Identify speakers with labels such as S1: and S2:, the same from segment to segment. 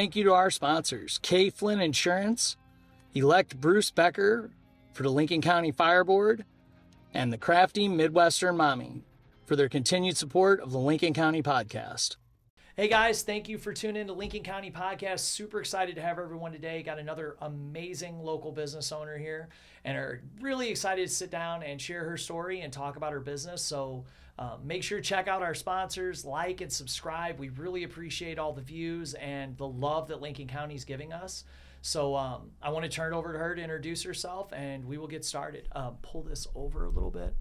S1: Thank you to our sponsors, K. Flynn Insurance, elect Bruce Becker for the Lincoln County Fire Board, and the Crafty Midwestern Mommy for their continued support of the Lincoln County Podcast. Hey guys, thank you for tuning in to Lincoln County Podcast. Super excited to have everyone today. Got another amazing local business owner here and are really excited to sit down and share her story and talk about her business. So make sure to check out our sponsors, like and subscribe. We really appreciate all the views and the love that Lincoln County is giving us. So I want to turn it over to her to introduce herself and we will get started. Pull this over a little bit.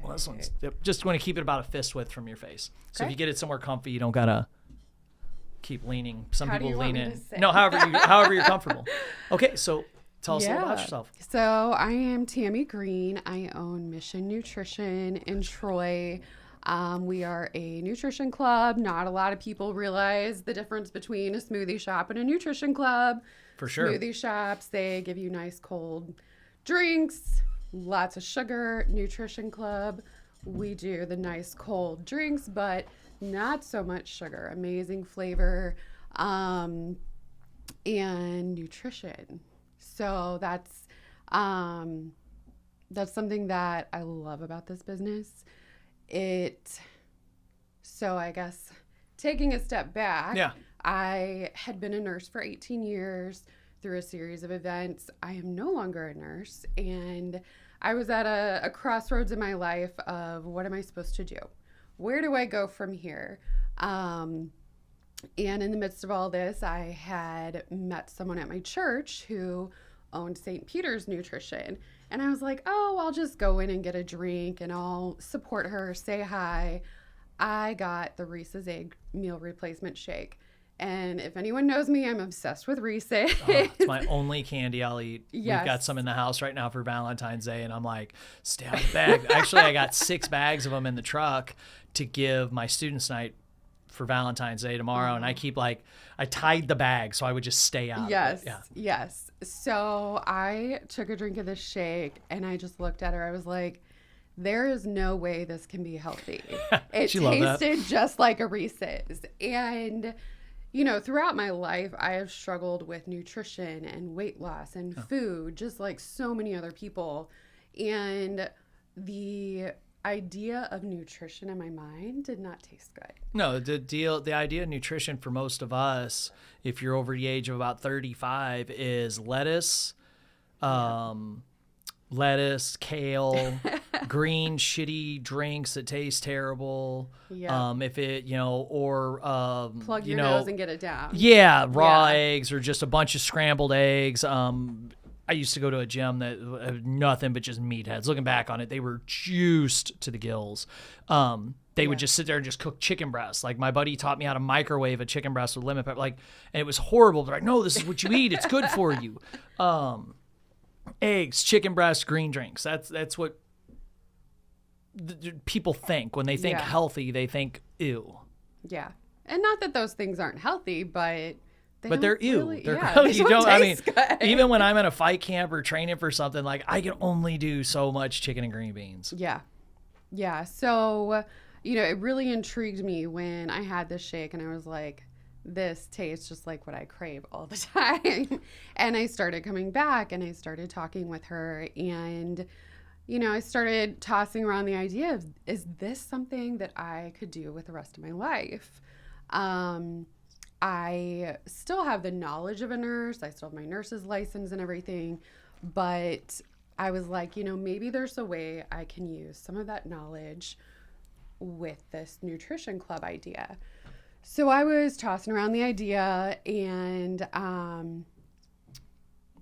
S1: Well, this one's just want to keep it about a fist width from your face. So if you get it somewhere comfy, you don't gotta keep leaning. Some people lean in. No, however you're comfortable. Okay, so tell us a little about yourself.
S2: So I am Tammy Green. I own Mission Nutrition in Troy. We are a nutrition club. Not a lot of people realize the difference between a smoothie shop and a nutrition club.
S1: For sure.
S2: Smoothie shops, they give you nice cold drinks. Lots of sugar. Nutrition club, we do the nice cold drinks, but not so much sugar. Amazing flavor, and nutrition. So that's something that I love about this business. So I guess taking a step back, I had been a nurse for 18 years. Through a series of events, I am no longer a nurse, and I was at a crossroads in my life of what am I supposed to do? Where do I go from here? And in the midst of all this, I had met someone at my church who owned St. Peter's Nutrition, and I was like, oh, I'll just go in and get a drink, and I'll support her, say hi. I got the Reese's Egg Meal Replacement Shake. And if anyone knows me, I'm obsessed with Reese's.
S1: Oh, it's my only candy I'll eat.
S2: Yes.
S1: We've got some in the house right now for Valentine's Day, and I'm like, stay out of the bag. Actually, I got 6 bags of them in the truck to give my students' night for Valentine's Day tomorrow, and I keep I tied the bag so I would just stay out of it.
S2: Yes. So I took a drink of this shake, and I just looked at her. I was like, there is no way this can be healthy. It tasted just like a Reese's. And you know, throughout my life, I have struggled with nutrition and weight loss and food, just like so many other people. And the idea of nutrition in my mind did not taste good.
S1: No, the idea of nutrition for most of us, if you're over the age of about 35, is lettuce, kale, green shitty drinks that taste terrible.
S2: Yeah.
S1: If it, or
S2: plug your nose and get it down.
S1: Yeah, raw eggs or just a bunch of scrambled eggs. I used to go to a gym that had nothing but just meatheads. Looking back on it, they were juiced to the gills. They would just sit there and just cook chicken breasts. Like my buddy taught me how to microwave a chicken breast with lemon pepper. And it was horrible. They're like, no, this is what you eat. It's good for you. Eggs, chicken breast, green drinks. That's what people think when they think healthy. They think ew.
S2: Yeah, and not that those things aren't healthy, but
S1: they're ew.
S2: Really,
S1: they're
S2: gross.
S1: You don't. I mean, even when I'm in a fight camp or training for something, I can only do so much chicken and green beans.
S2: Yeah. So it really intrigued me when I had this shake, and I was like, this tastes just like what I crave all the time. And I started coming back and I started talking with her, and I started tossing around the idea of, is this something that I could do with the rest of my life? I still have the knowledge of a nurse. I still have my nurse's license and everything, but I was like, maybe there's a way I can use some of that knowledge with this nutrition club idea. So I was tossing around the idea, and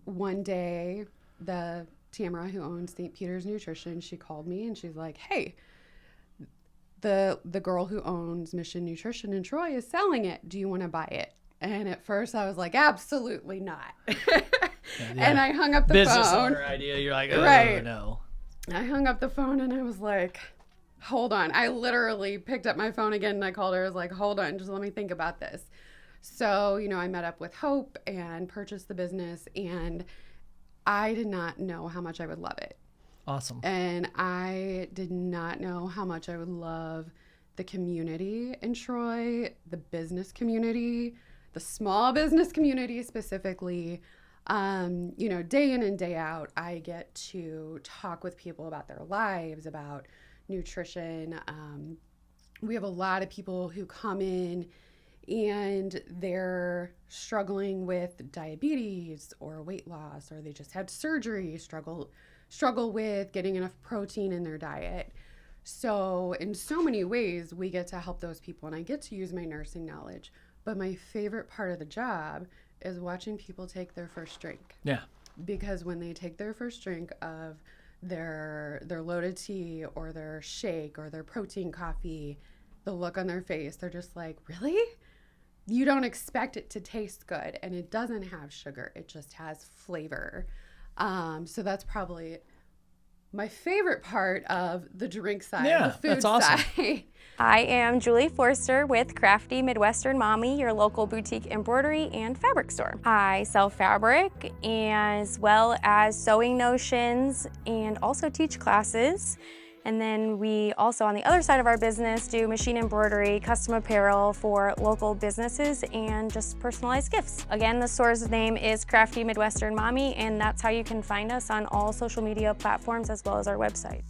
S2: one day, the Tamara who owns St. Peter's Nutrition, she called me and she's like, hey, the girl who owns Mission Nutrition in Troy is selling it. Do you want to buy it? And at first I was like, absolutely not. And I hung up the phone.
S1: Business owner idea. You're like, oh,
S2: right.
S1: No.
S2: I hung up the phone and I was like, hold on. I literally picked up my phone again and I called her. I was like, hold on, just let me think about this. So, I met up with Hope and purchased the business, and I did not know how much I would love it.
S1: Awesome.
S2: And I did not know how much I would love the community in Troy, the business community, the small business community specifically. Day in and day out, I get to talk with people about their lives, about nutrition. We have a lot of people who come in and they're struggling with diabetes or weight loss, or they just had surgery, struggle with getting enough protein in their diet. So in so many ways, we get to help those people, and I get to use my nursing knowledge. But my favorite part of the job is watching people take their first drink.
S1: Yeah.
S2: Because when they take their first drink of their loaded tea or their shake or their protein coffee, the look on their face, they're just like, really? You don't expect it to taste good, and it doesn't have sugar. It just has flavor. So that's probably my favorite part of the drink side, the food
S1: that's awesome.
S2: side.
S3: I am Julie Forster with Crafty Midwestern Mommy, your local boutique embroidery and fabric store. I sell fabric as well as sewing notions and also teach classes. And then we also, on the other side of our business, do machine embroidery, custom apparel for local businesses, and just personalized gifts. Again, the store's name is Crafty Midwestern Mommy, and that's how you can find us on all social media platforms as well as our website.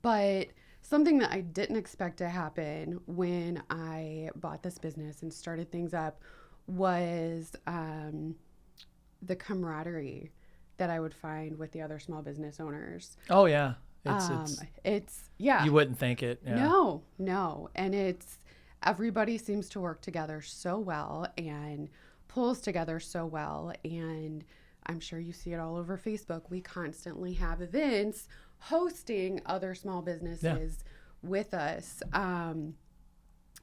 S2: But something that I didn't expect to happen when I bought this business and started things up was the camaraderie that I would find with the other small business owners.
S1: Oh yeah.
S2: It's yeah.
S1: You wouldn't think it. Yeah.
S2: No. And everybody seems to work together so well and pulls together so well. And I'm sure you see it all over Facebook. We constantly have events hosting other small businesses with us. And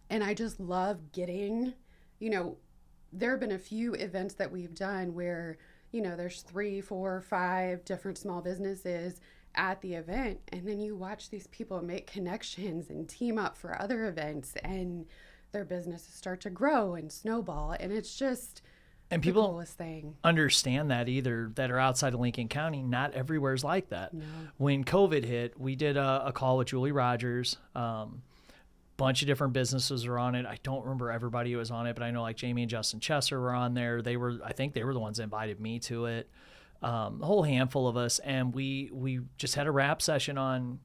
S2: I just love getting, there have been a few events that we've done where there's 3, 4, 5 different small businesses at the event. And then you watch these people make connections and team up for other events, and their businesses start to grow and snowball. And it's just the coolest thing.
S1: Understand that either that are outside of Lincoln County. Not everywhere is like that.
S2: No.
S1: When COVID hit, we did a call with Julie Rogers. Bunch of different businesses were on it. I don't remember everybody who was on it, but I know like Jamie and Justin Chesser were on there. I think they were the ones that invited me to it. A whole handful of us, and we just had a wrap session on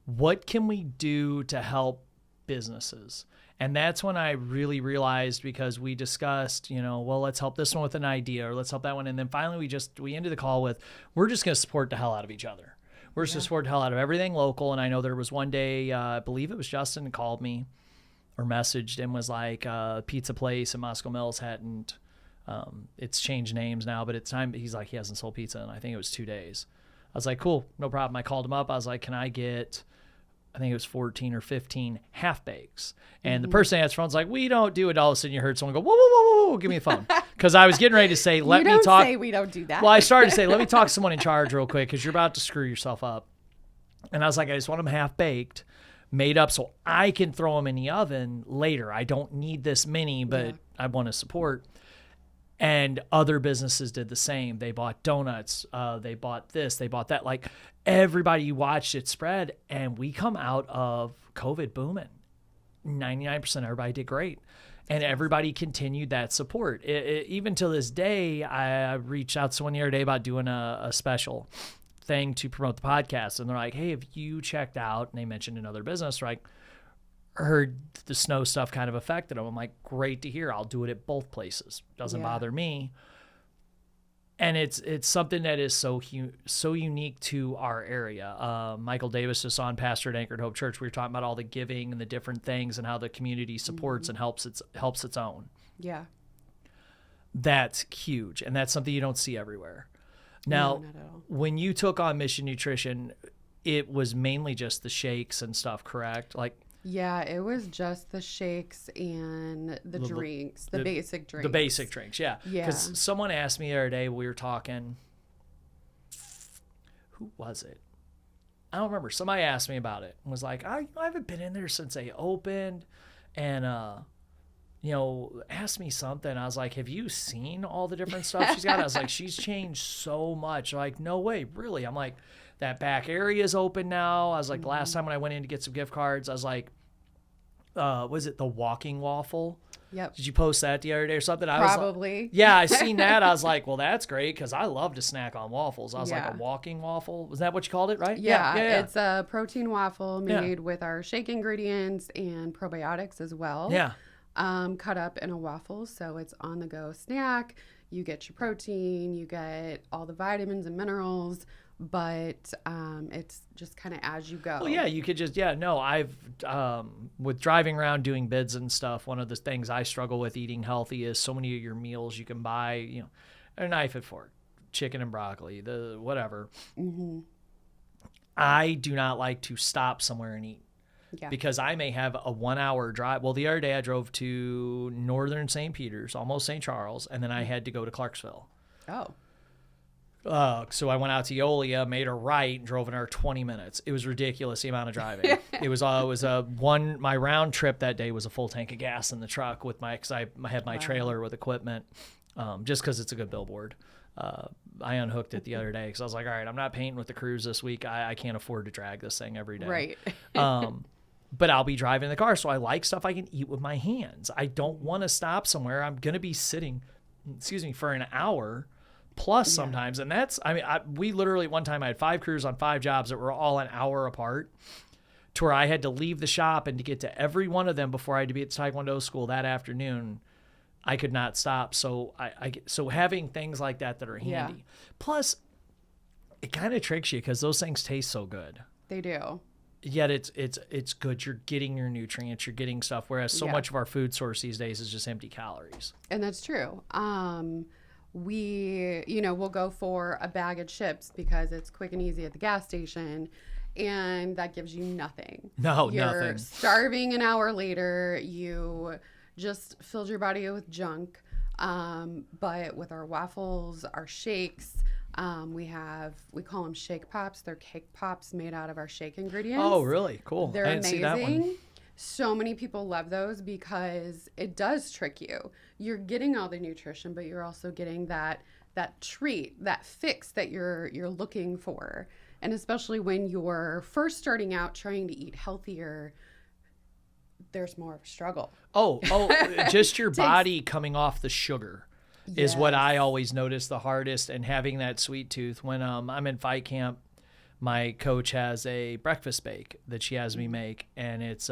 S1: what can we do to help businesses. And that's when I really realized, because we discussed, let's help this one with an idea, or let's help that one. And then finally we ended the call with, we're just going to support the hell out of each other. We're just going to support the hell out of everything local. And I know there was one day, I believe it was Justin, called me or messaged and was like, pizza place in Moscow Mills hadn't, it's changed names now, but it's time. He's like, he hasn't sold pizza in, I think it was 2 days. I was like, cool, no problem. I called him up. I was like, can I get, I think it was 14 or 15 half bakes. And the person answered the phone's like, we don't do it. All of a sudden you heard someone go, whoa, whoa, whoa, whoa, give me a phone. Because I was getting ready to say, let me talk.
S2: Say we don't do that.
S1: Well, I started to say, let me talk to someone in charge real quick, because you're about to screw yourself up. And I was like, I just want them half baked, made up so I can throw them in the oven later. I don't need this many, but I want to support. And other businesses did the same. They bought donuts. They bought this. They bought that. Like, everybody watched it spread, and we come out of COVID booming. 99% everybody did great. And everybody continued that support. Even to this day, I reached out to someone the other day about doing a special thing to promote the podcast. And they're like, hey, have you checked out? And they mentioned another business, right? Heard the snow stuff kind of affected them. I'm like, great to hear. I'll do it at both places. Doesn't bother me. And it's something that is so unique to our area. Michael Davis is on, pastor at Anchored Hope Church. We were talking about all the giving and the different things and how the community supports and helps its own.
S2: Yeah.
S1: That's huge. And that's something you don't see everywhere. Now,
S2: not at all.
S1: When you took on Mission Nutrition, it was mainly just the shakes and stuff, correct? Like,
S2: yeah, it was just the shakes and the drinks, the basic drinks.
S1: The basic drinks, yeah.
S2: Yeah.
S1: Because someone asked me the other day, we were talking, who was it? I don't remember. Somebody asked me about it and was like, I haven't been in there since they opened. And
S4: asked me something. I was like, have you seen all the different stuff she's got? I was like, she's changed so much. Like, no way, really? I'm like, that back area is open now. I was like, the last time when I went in to get some gift cards, I was like, was it the walking waffle?
S2: Yep.
S4: Did you post that the other day or something?
S2: Probably.
S4: Yeah, I seen that. I was like, well, that's great because I love to snack on waffles. I was like,
S2: Yeah.
S4: a walking waffle? Was that what you called it, right?
S2: Yeah,
S4: Yeah.
S2: It's a protein waffle made with our shake ingredients and probiotics as well.
S4: Yeah.
S2: Cut up in a waffle, so it's on the go snack. You get your protein, you get all the vitamins and minerals, but it's just kind of as you go.
S4: Well, yeah, you could just, I've, with driving around doing bids and stuff, one of the things I struggle with eating healthy is so many of your meals you can buy, a knife and fork, chicken and broccoli, the whatever.
S2: Mm-hmm.
S4: I do not like to stop somewhere and eat.
S2: Yeah.
S4: Because I may have a 1 hour drive. Well, the other day I drove to northern St. Peter's, almost St. Charles, and then I had to go to Clarksville.
S2: Oh.
S4: So I went out to Eolia, made a right, and drove another 20 minutes. It was ridiculous, the amount of driving. My round trip that day was a full tank of gas in the truck because I had my trailer with equipment, just because it's a good billboard. I unhooked it the other day because I was like, all right, I'm not painting with the crews this week. I can't afford to drag this thing every day.
S2: Right.
S4: But I'll be driving the car, so I like stuff I can eat with my hands. I don't want to stop somewhere. I'm going to be sitting, for an hour plus sometimes. And we literally, one time I had 5 crews on 5 jobs that were all an hour apart, to where I had to leave the shop, and to get to every one of them before I had to be at Taekwondo school that afternoon, I could not stop. So so having things like that are handy.
S2: Yeah.
S4: Plus, it kind of tricks you because those things taste so good.
S2: They do.
S4: Yet it's good. You're getting your nutrients. You're getting stuff. Whereas so much of our food source these days is just empty calories.
S2: And that's true. We'll go for a bag of chips because it's quick and easy at the gas station, and that gives you nothing.
S4: You're
S2: You're starving an hour later. You just filled your body with junk. But with our waffles, our shakes, we call them shake pops. They're cake pops made out of our shake ingredients.
S4: Oh, really? Cool.
S2: They're
S4: I didn't
S2: amazing.
S4: see that one.
S2: So many people love those because it does trick you. You're getting all the nutrition, but you're also getting that treat, that fix that you're looking for. And especially when you're first starting out trying to eat healthier, there's more of a struggle.
S4: Oh, just your body coming off the sugar is what I always notice the hardest, and having that sweet tooth. When I'm in fight camp, my coach has a breakfast bake that she has me make, and it's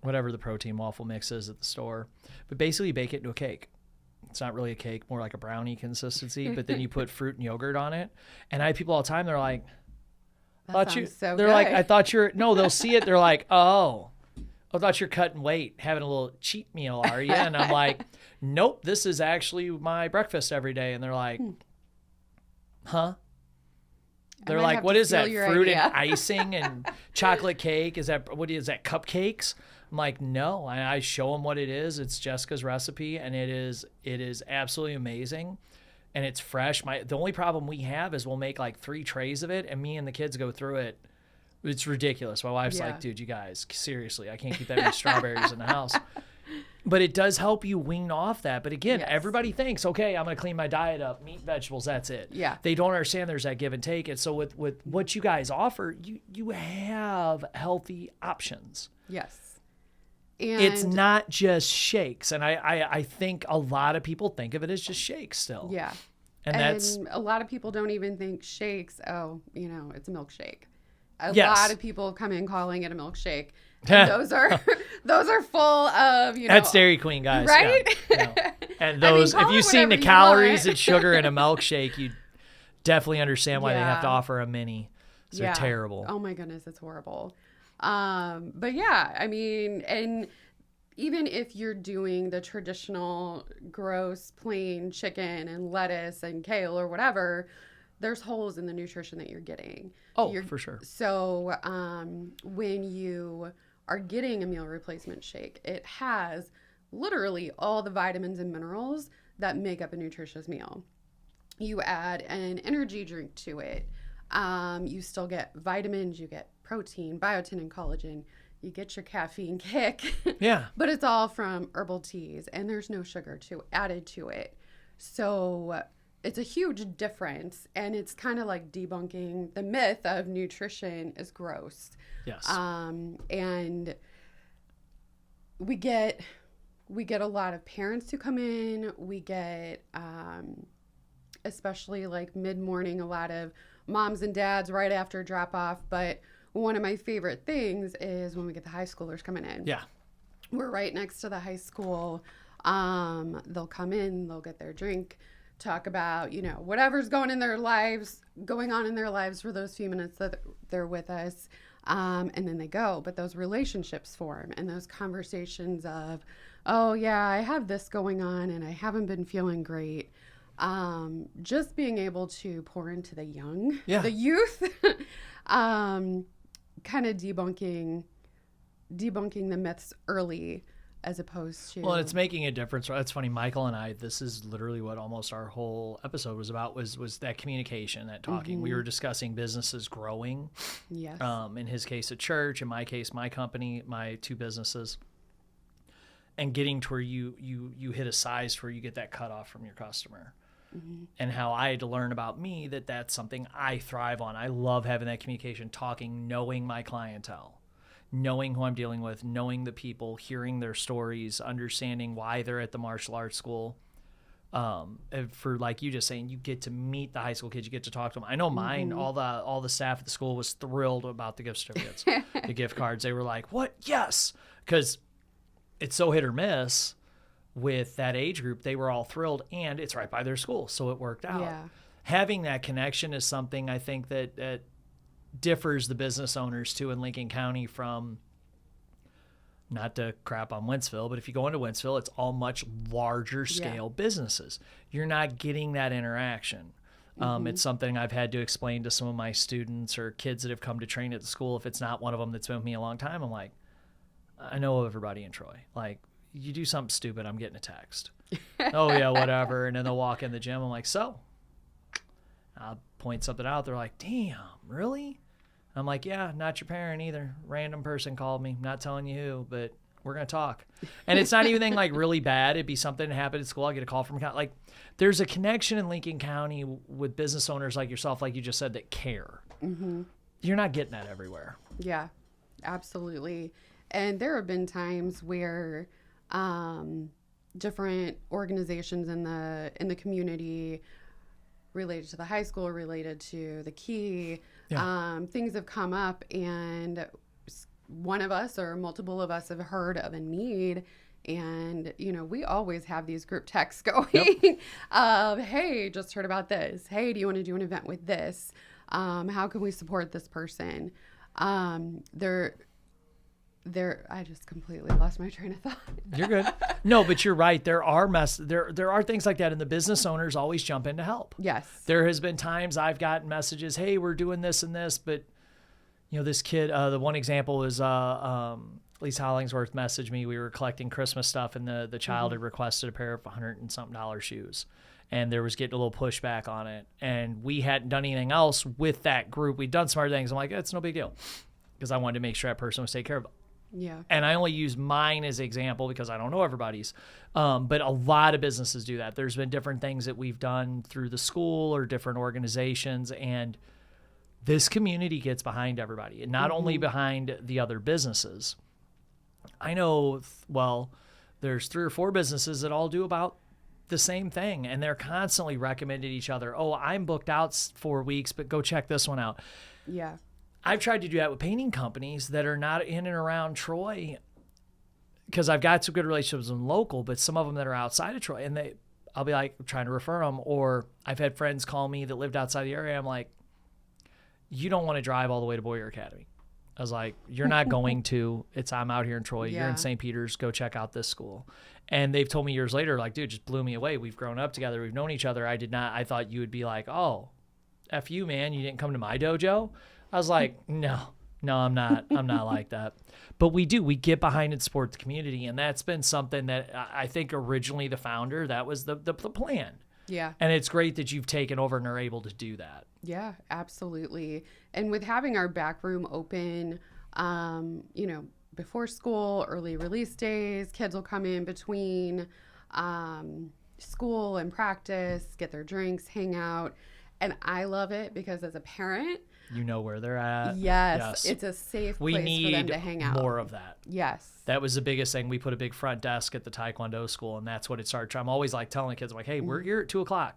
S4: whatever the protein waffle mix is at the store. But basically, you bake it into a cake. It's not really a cake, more like a brownie consistency, but then you put fruit and yogurt on it. And I have people all the time, they're like,
S2: They're
S4: like, I thought they'll see it. They're like, oh, I thought you're cutting weight, having a little cheat meal, are you? And I'm like, nope, this is actually my breakfast every day. And they're like, huh? They're like, what is that? Fruit and icing and chocolate cake? Is that cupcakes? I'm like, no. And I show them what it is. It's Jessica's recipe, and it is absolutely amazing. And it's fresh. The only problem we have is we'll make like 3 trays of it, and me and the kids go through it. It's ridiculous. My wife's like, dude, you guys, seriously, I can't keep that many strawberries in the house. But it does help you wean off that. But again, everybody thinks, okay, I'm going to clean my diet up, meat, vegetables, that's it.
S2: Yeah.
S4: They don't understand there's that give and take. And so with what you guys offer, you have healthy options.
S2: Yes. And
S4: it's not just shakes. And I think a lot of people think of it as just shakes still.
S2: Yeah.
S4: And that's
S2: a lot of people don't even think shakes, it's a milkshake. A lot of people come in calling it a milkshake. And those are full of,
S4: That's Dairy Queen, guys.
S2: Right?
S4: Yeah. And those, if you've seen the calories and sugar in a milkshake, you definitely understand why they have to offer a mini. They're terrible.
S2: Oh my goodness, it's horrible. But yeah, I mean, and even if you're doing the traditional gross plain chicken and lettuce and kale or whatever, there's holes in the nutrition that you're getting.
S4: Oh, for sure.
S2: So when you are getting a meal replacement shake, it has literally all the vitamins and minerals that make up a nutritious meal. You add an energy drink to it. You still get vitamins, you get protein, biotin, and collagen. you get your caffeine kick.
S4: Yeah.
S2: But it's all from herbal teas, and there's no sugar added to it. So it's a huge difference, and it's kind of like debunking the myth of nutrition is gross.
S4: Yes.
S2: And we get a lot of parents who come in. We get, especially like mid-morning, a lot of moms and dads right after drop off. But one of my favorite things is when we get the high schoolers coming in.
S4: Yeah.
S2: We're right next to the high school. They'll come in, they'll get their drink, talk about, whatever's going on in their lives for those few minutes that they're with us. And then they go. But those relationships form, and those conversations of, oh yeah, I have this going on and I haven't been feeling great. Just being able to pour into the youth, kind of debunking the myths early, as opposed to...
S4: Well, it's making a difference. It's funny, Michael and I, this is literally what almost our whole episode was about, was that communication, that talking. We were discussing businesses growing.
S2: Yes.
S4: In his case, a church. In my case, my company, my 2 businesses. And getting to where you hit a size where you get that cutoff from your customer. And how I had to learn about me, that's something I thrive on. I love having that communication, talking, knowing my clientele, knowing who I'm dealing with, knowing the people, hearing their stories, understanding why they're at the martial arts school. For like you just saying, you get to meet the high school kids, you get to talk to them. I know mine, all the staff at the school was thrilled about the gift certificates, the gift cards. They were like, what? Yes. Because it's so hit or miss. With that age group, they were all thrilled, and it's right by their school, so it worked out.
S2: Yeah.
S4: Having that connection is something I think that differs the business owners too in Lincoln County from, not to crap on Wentzville, but if you go into Wentzville, it's all much larger scale businesses. You're not getting that interaction. It's something I've had to explain to some of my students or kids that have come to train at the school. If it's not one of them that's been with me a long time, I'm like, I know everybody in Troy. Like, you do something stupid, I'm getting a text. Oh, yeah, whatever. And then they'll walk in the gym. I'm like, so? I'll point something out. They're like, damn, really? I'm like, yeah, not your parent either. Random person called me. Not telling you who, but we're going to talk. And it's not anything like really bad. It'd be something that happened at school. I get a call from like, there's a connection in Lincoln County with business owners like yourself, like you just said, that care. You're not getting that everywhere.
S2: Yeah, absolutely. And there have been times where different organizations in the community related to the high school, related to the key, things have come up, and one of us or multiple of us have heard of a need, and we always have these group texts going of, hey, just heard about this, hey, do you want to do an event with this, how can we support this person? I just completely lost my train of thought.
S4: You're good. No, but you're right. There are things like that, and the business owners always jump in to help.
S2: Yes.
S4: There has been times I've gotten messages, hey, we're doing this and this, but this kid, the one example is Lisa Hollingsworth messaged me. We were collecting Christmas stuff, and the child had requested a pair of $100 and something shoes. And there was getting a little pushback on it. And we hadn't done anything else with that group. We'd done some other things. I'm like, it's no big deal, because I wanted to make sure that person was taken care of.
S2: Yeah.
S4: And I only use mine as an example because I don't know everybody's. But a lot of businesses do that. There's been different things that we've done through the school or different organizations. And this community gets behind everybody, and not only behind the other businesses. I know, there's 3 or 4 businesses that all do about the same thing, and they're constantly recommending each other. Oh, I'm booked out 4 weeks, but go check this one out.
S2: Yeah.
S4: I've tried to do that with painting companies that are not in and around Troy, because I've got some good relationships with them local, but some of them that are outside of Troy, and I'll be like trying to refer them. Or I've had friends call me that lived outside the area. I'm like, you don't want to drive all the way to Boyer Academy. I was like, you're not going to. I'm out here in Troy.
S2: Yeah.
S4: You're in St. Peter's. Go check out this school. And they've told me years later, like, dude, just blew me away. We've grown up together. We've known each other. I thought you would be like, oh, F you, man. You didn't come to my dojo. I was like, no, I'm not like that. But we get behind and support the community. And that's been something that I think originally the founder, that was the plan.
S2: Yeah.
S4: And it's great that you've taken over and are able to do that.
S2: Yeah, absolutely. And with having our back room open, before school, early release days. Kids will come in between school and practice, get their drinks, hang out. And I love it because as a parent,
S4: you know where they're at.
S2: Yes. It's a safe place for them to hang out.
S4: We need more of that.
S2: Yes.
S4: That was the biggest thing. We put a big front desk at the Taekwondo school, and that's what it started. I'm always like telling the kids, I'm like, hey, we're here at 2:00.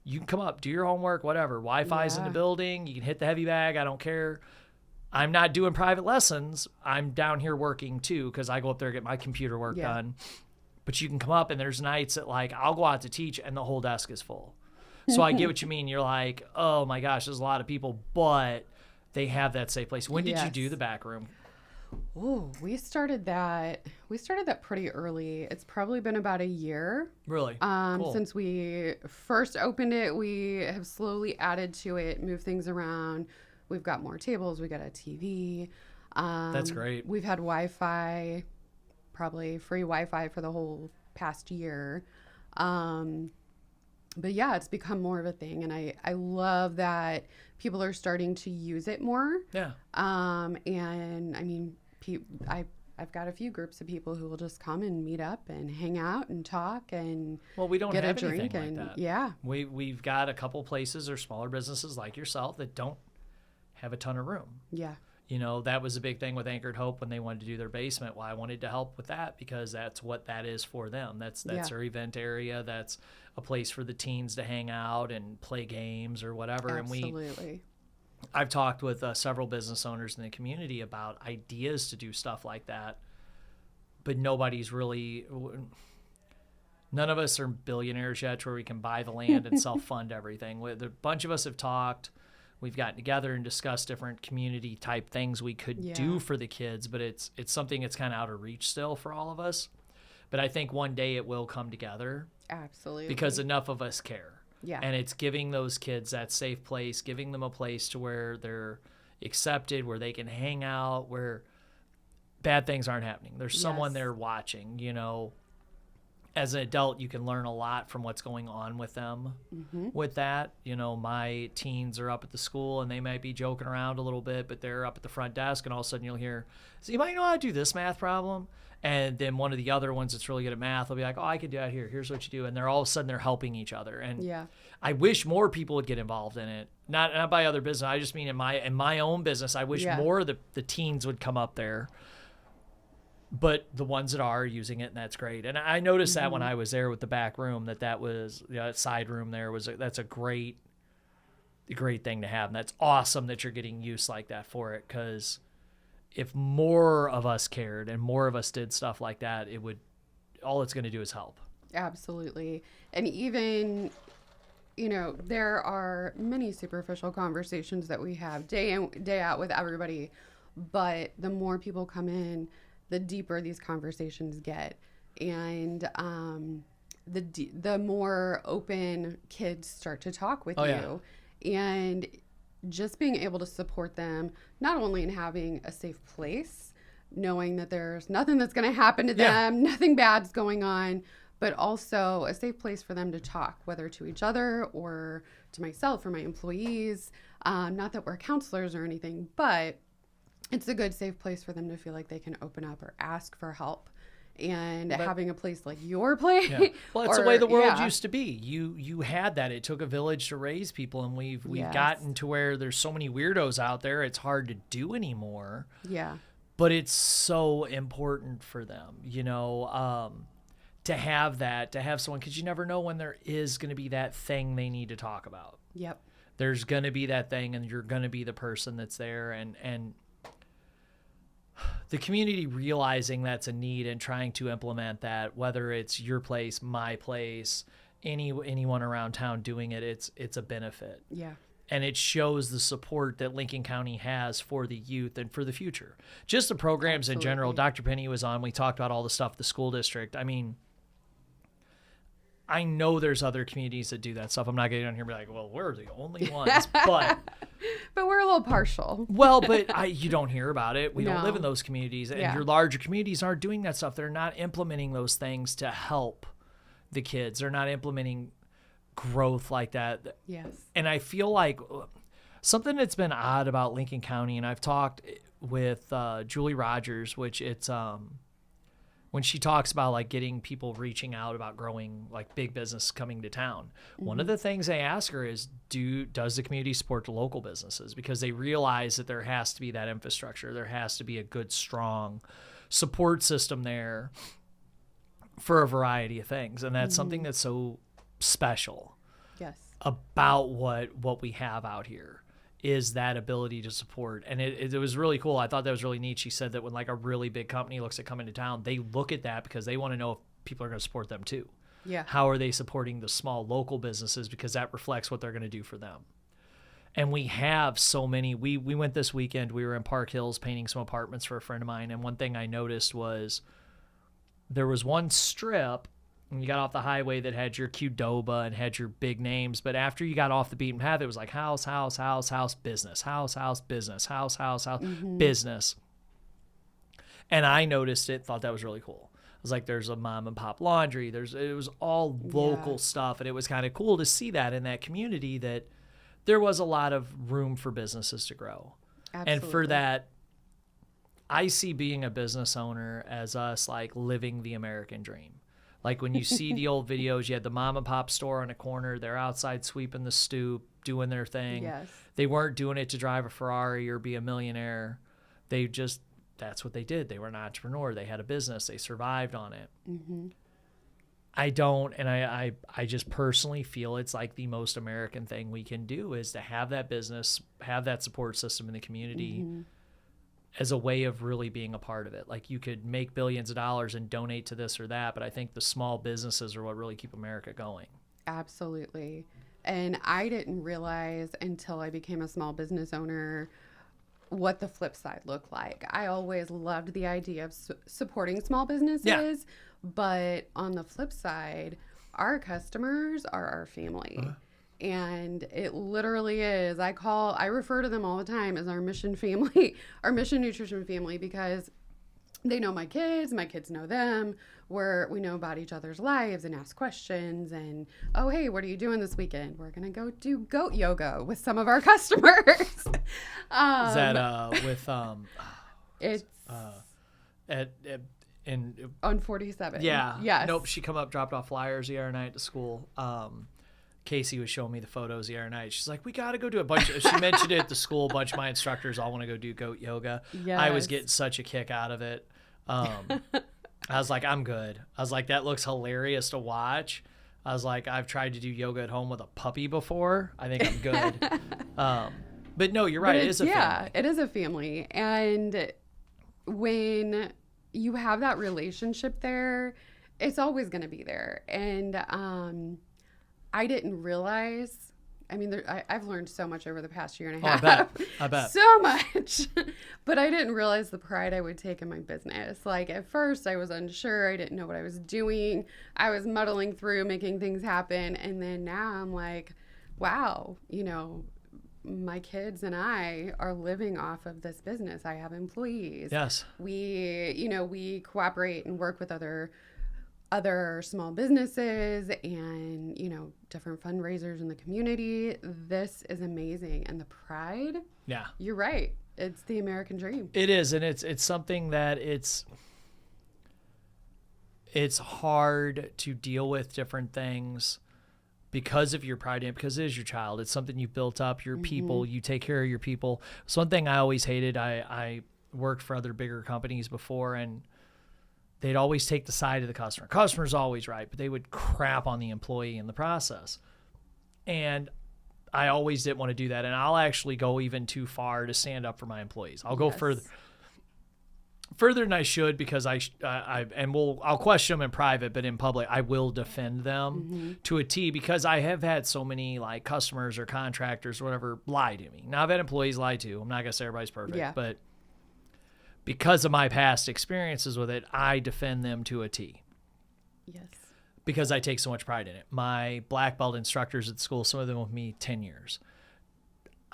S4: You can come up, do your homework, whatever. Wi-Fi's in the building. You can hit the heavy bag. I don't care. I'm not doing private lessons. I'm down here working too because I go up there to get my computer work done. But you can come up, and there's nights that like I'll go out to teach, and the whole desk is full. So I get what you mean. You're like, oh my gosh, there's a lot of people, but they have that safe place. When did you do the back room?
S2: Oh, we started that pretty early. It's probably been about a year.
S4: Really? Cool.
S2: Since we first opened it. We have slowly added to it, moved things around. We've got more tables. We got a TV.
S4: That's great.
S2: We've had Wi-Fi, probably free Wi-Fi for the whole past year. But yeah, it's become more of a thing, and I love that people are starting to use it more.
S4: Yeah.
S2: And I mean, I've got a few groups of people who will just come and meet up and hang out and talk and
S4: we don't
S2: get
S4: have
S2: a drink
S4: anything like that.
S2: Yeah.
S4: We've got a couple places or smaller businesses like yourself that don't have a ton of room.
S2: Yeah.
S4: You know, that was a big thing with Anchored Hope when they wanted to do their basement. Well, I wanted to help with that because that's what that is for them. That's their event area. That's a place for the teens to hang out and play games or whatever.
S2: Absolutely.
S4: And I've talked with several business owners in the community about ideas to do stuff like that, but nobody's really, none of us are billionaires yet where we can buy the land and self-fund everything. A bunch of us have talked. We've gotten together and discussed different community type things we could do for the kids, but it's something that's kind of out of reach still for all of us. But I think one day it will come together.
S2: Absolutely.
S4: Because enough of us care.
S2: Yeah.
S4: And it's giving those kids that safe place, giving them a place to where they're accepted, where they can hang out, where bad things aren't happening. There's someone there watching, you know. As an adult, you can learn a lot from what's going on with them with that. You know, my teens are up at the school and they might be joking around a little bit, but they're up at the front desk and all of a sudden you'll hear, so you might know how to do this math problem. And then one of the other ones that's really good at math will be like, oh, I could do that here. Here's what you do. And they're all of a sudden they're helping each other. And I wish more people would get involved in it. Not by other business. I just mean in my own business. I wish more of the teens would come up there. But the ones that are using it, and that's great. And I noticed that when I was there with the back room, that was, that side room there that's a great thing to have. And that's awesome that you're getting use like that for it. Because if more of us cared and more of us did stuff like that, all it's going to do is help.
S2: Absolutely. And even, you know, there are many superficial conversations that we have day in, day out with everybody. But the more people come in, the deeper these conversations get, and the more open kids start to talk with you. And just being able to support them, not only in having a safe place, knowing that there's nothing that's going to happen to them, nothing bad's going on, but also a safe place for them to talk, whether to each other or to myself or my employees. Not that we're counselors or anything, but it's a good, safe place for them to feel like they can open up or ask for help. And having a place like your place. Yeah.
S4: Well, it's the way the world used to be. You had that. It took a village to raise people, and we've gotten to where there's so many weirdos out there, it's hard to do anymore.
S2: Yeah.
S4: But it's so important for them, you know, to have that, to have someone, because you never know when there is going to be that thing they need to talk about.
S2: Yep.
S4: There's going to be that thing, and you're going to be the person that's there, and the community realizing that's a need and trying to implement that, whether it's your place, my place, anyone around town doing it, it's a benefit.
S2: Yeah.
S4: And it shows the support that Lincoln County has for the youth and for the future. Just the programs in general. Dr. Penny was on. We talked about all the stuff, the school district. I mean, I know there's other communities that do that stuff. I'm not getting on here and be like, well, we're the only ones.
S2: But we're a little partial.
S4: Well, but you don't hear about it. We don't live in those communities. And your larger communities aren't doing that stuff. They're not implementing those things to help the kids. They're not implementing growth like that.
S2: Yes.
S4: And I feel like something that's been odd about Lincoln County, and I've talked with Julie Rogers, which it's when she talks about like getting people reaching out about growing like big business coming to town. One of the things they ask her is, does the community support the local businesses? Because they realize that there has to be that infrastructure. There has to be a good, strong support system there for a variety of things. And that's something that's so special about what we have out here, is that ability to support. And it was really cool. I thought that was really neat. She said that when like a really big company looks at coming to town, they look at that because they want to know if people are going to support them too.
S2: Yeah.
S4: How are they supporting the small local businesses? Because that reflects what they're going to do for them. And we have so many. We went this weekend. We were in Park Hills painting some apartments for a friend of mine. And one thing I noticed was there was one strip when you got off the highway that had your Qdoba and had your big names. But after you got off the beaten path, it was like house, house, house, house, business, house, house, business, house, house, house, business. And I noticed it, thought that was really cool. It was like, there's a mom and pop laundry. It was all local stuff. And it was kind of cool to see that in that community, that there was a lot of room for businesses to grow.
S2: Absolutely.
S4: And for that, I see being a business owner as us like living the American dream. Like when you see the old videos, you had the mom and pop store on a corner. They're outside sweeping the stoop, doing their thing.
S2: Yes.
S4: They weren't doing it to drive a Ferrari or be a millionaire. That's what they did. They were an entrepreneur. They had a business. They survived on it. I just personally feel it's like the most American thing we can do is to have that business, have that support system in the community. As a way of really being a part of it. Like you could make billions of dollars and donate to this or that, but I think the small businesses are what really keep America going.
S2: Absolutely. And I didn't realize until I became a small business owner what the flip side looked like. I always loved the idea of supporting small businesses, but on the flip side, our customers are our family. And it literally is. I refer to them all the time as our mission family, our mission nutrition family, because they know my kids know them, we know about each other's lives and ask questions and, oh, hey, what are you doing this weekend? We're going to go do goat yoga with some of our customers.
S4: Is that with,
S2: it's on 47.
S4: Yeah.
S2: Yes.
S4: Nope. She come up, dropped off flyers the other night to school. Casey was showing me the photos the other night. She's like, we got to go do a bunch. She mentioned it at the school. A bunch of my instructors all want to go do goat yoga.
S2: Yes.
S4: I was getting such a kick out of it. I was like, I'm good. I was like, that looks hilarious to watch. I was like, I've tried to do yoga at home with a puppy before. I think I'm good. But no, you're right. It is a family.
S2: Yeah, it is a family. And when you have that relationship there, it's always going to be there. And, I didn't realize, I've learned so much over the past year and a half.
S4: I bet.
S2: So much. But I didn't realize the pride I would take in my business. Like at first I was unsure. I didn't know what I was doing. I was muddling through, making things happen. And then now I'm like, wow, my kids and I are living off of this business. I have employees.
S4: Yes.
S2: We cooperate and work with other small businesses and, different fundraisers in the community. This is amazing. And the pride, you're right. It's the American dream.
S4: It is. And it's something that it's hard to deal with different things because of your pride and because it is your child. It's something you've built up, your people, you take care of your people. So one thing I always hated, I worked for other bigger companies before, and they'd always take the side of the customer. Customer's always right, but they would crap on the employee in the process. And I always didn't want to do that. And I'll actually go even too far to stand up for my employees. I'll go further than I should, because I'll question them in private, but in public, I will defend them to a T, because I have had so many like customers or contractors or whatever lie to me. Now I've had employees lie too. I'm not going to say everybody's perfect, but because of my past experiences with it, I defend them to a T.
S2: Yes.
S4: Because I take so much pride in it. My black belt instructors at school, some of them with me 10 years.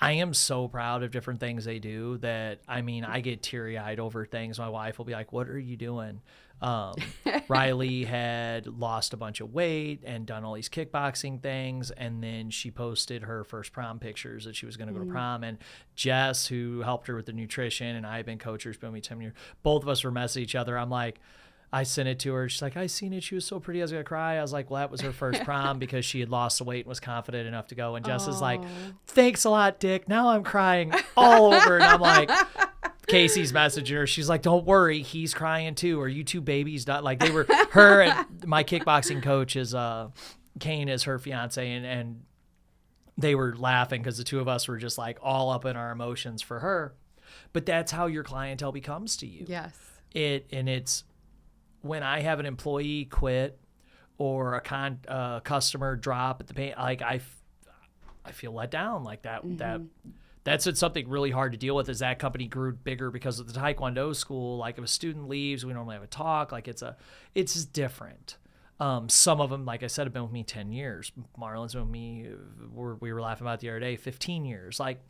S4: I am so proud of different things they do that, I mean, I get teary-eyed over things. My wife will be like, what are you doing? Riley had lost a bunch of weight and done all these kickboxing things, and then she posted her first prom pictures that she was going to go to prom. And Jess, who helped her with the nutrition, and I have been coachers, been with me 10 years, both of us were messing each other. I'm like, I sent it to her. She's like, I seen it. She was so pretty. I was going to cry. I was like, well, that was her first prom because she had lost the weight and was confident enough to go. And Jess is like, thanks a lot, Dick. Now I'm crying all over. And I'm like, Casey's messaging her. She's like, don't worry. He's crying too. Are you two babies? Not like they were, her and my kickboxing coach is, Kane is her fiance. And they were laughing because the two of us were just like all up in our emotions for her. But that's how your clientele becomes to you.
S2: Yes.
S4: It's when I have an employee quit or a customer drop at the pay, like I feel let down like that. That's something really hard to deal with. Is that company grew bigger because of the Taekwondo school. Like if a student leaves, we normally have a talk. Like it's different. Some of them, like I said, have been with me 10 years. Marlon's been with me. We were laughing about it the other day, 15 years. Like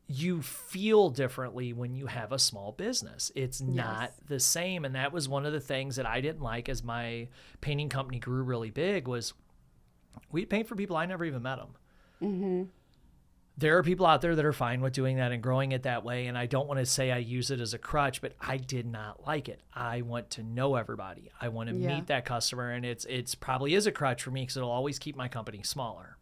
S4: you feel differently when you have a small business. It's not the same. And that was one of the things that I didn't like as my painting company grew really big was we'd paint for people I never even met them. Mm-hmm. There are people out there that are fine with doing that and growing it that way. And I don't want to say I use it as a crutch, but I did not like it. I want to know everybody. I want to meet that customer. And it's probably is a crutch for me because it'll always keep my company smaller.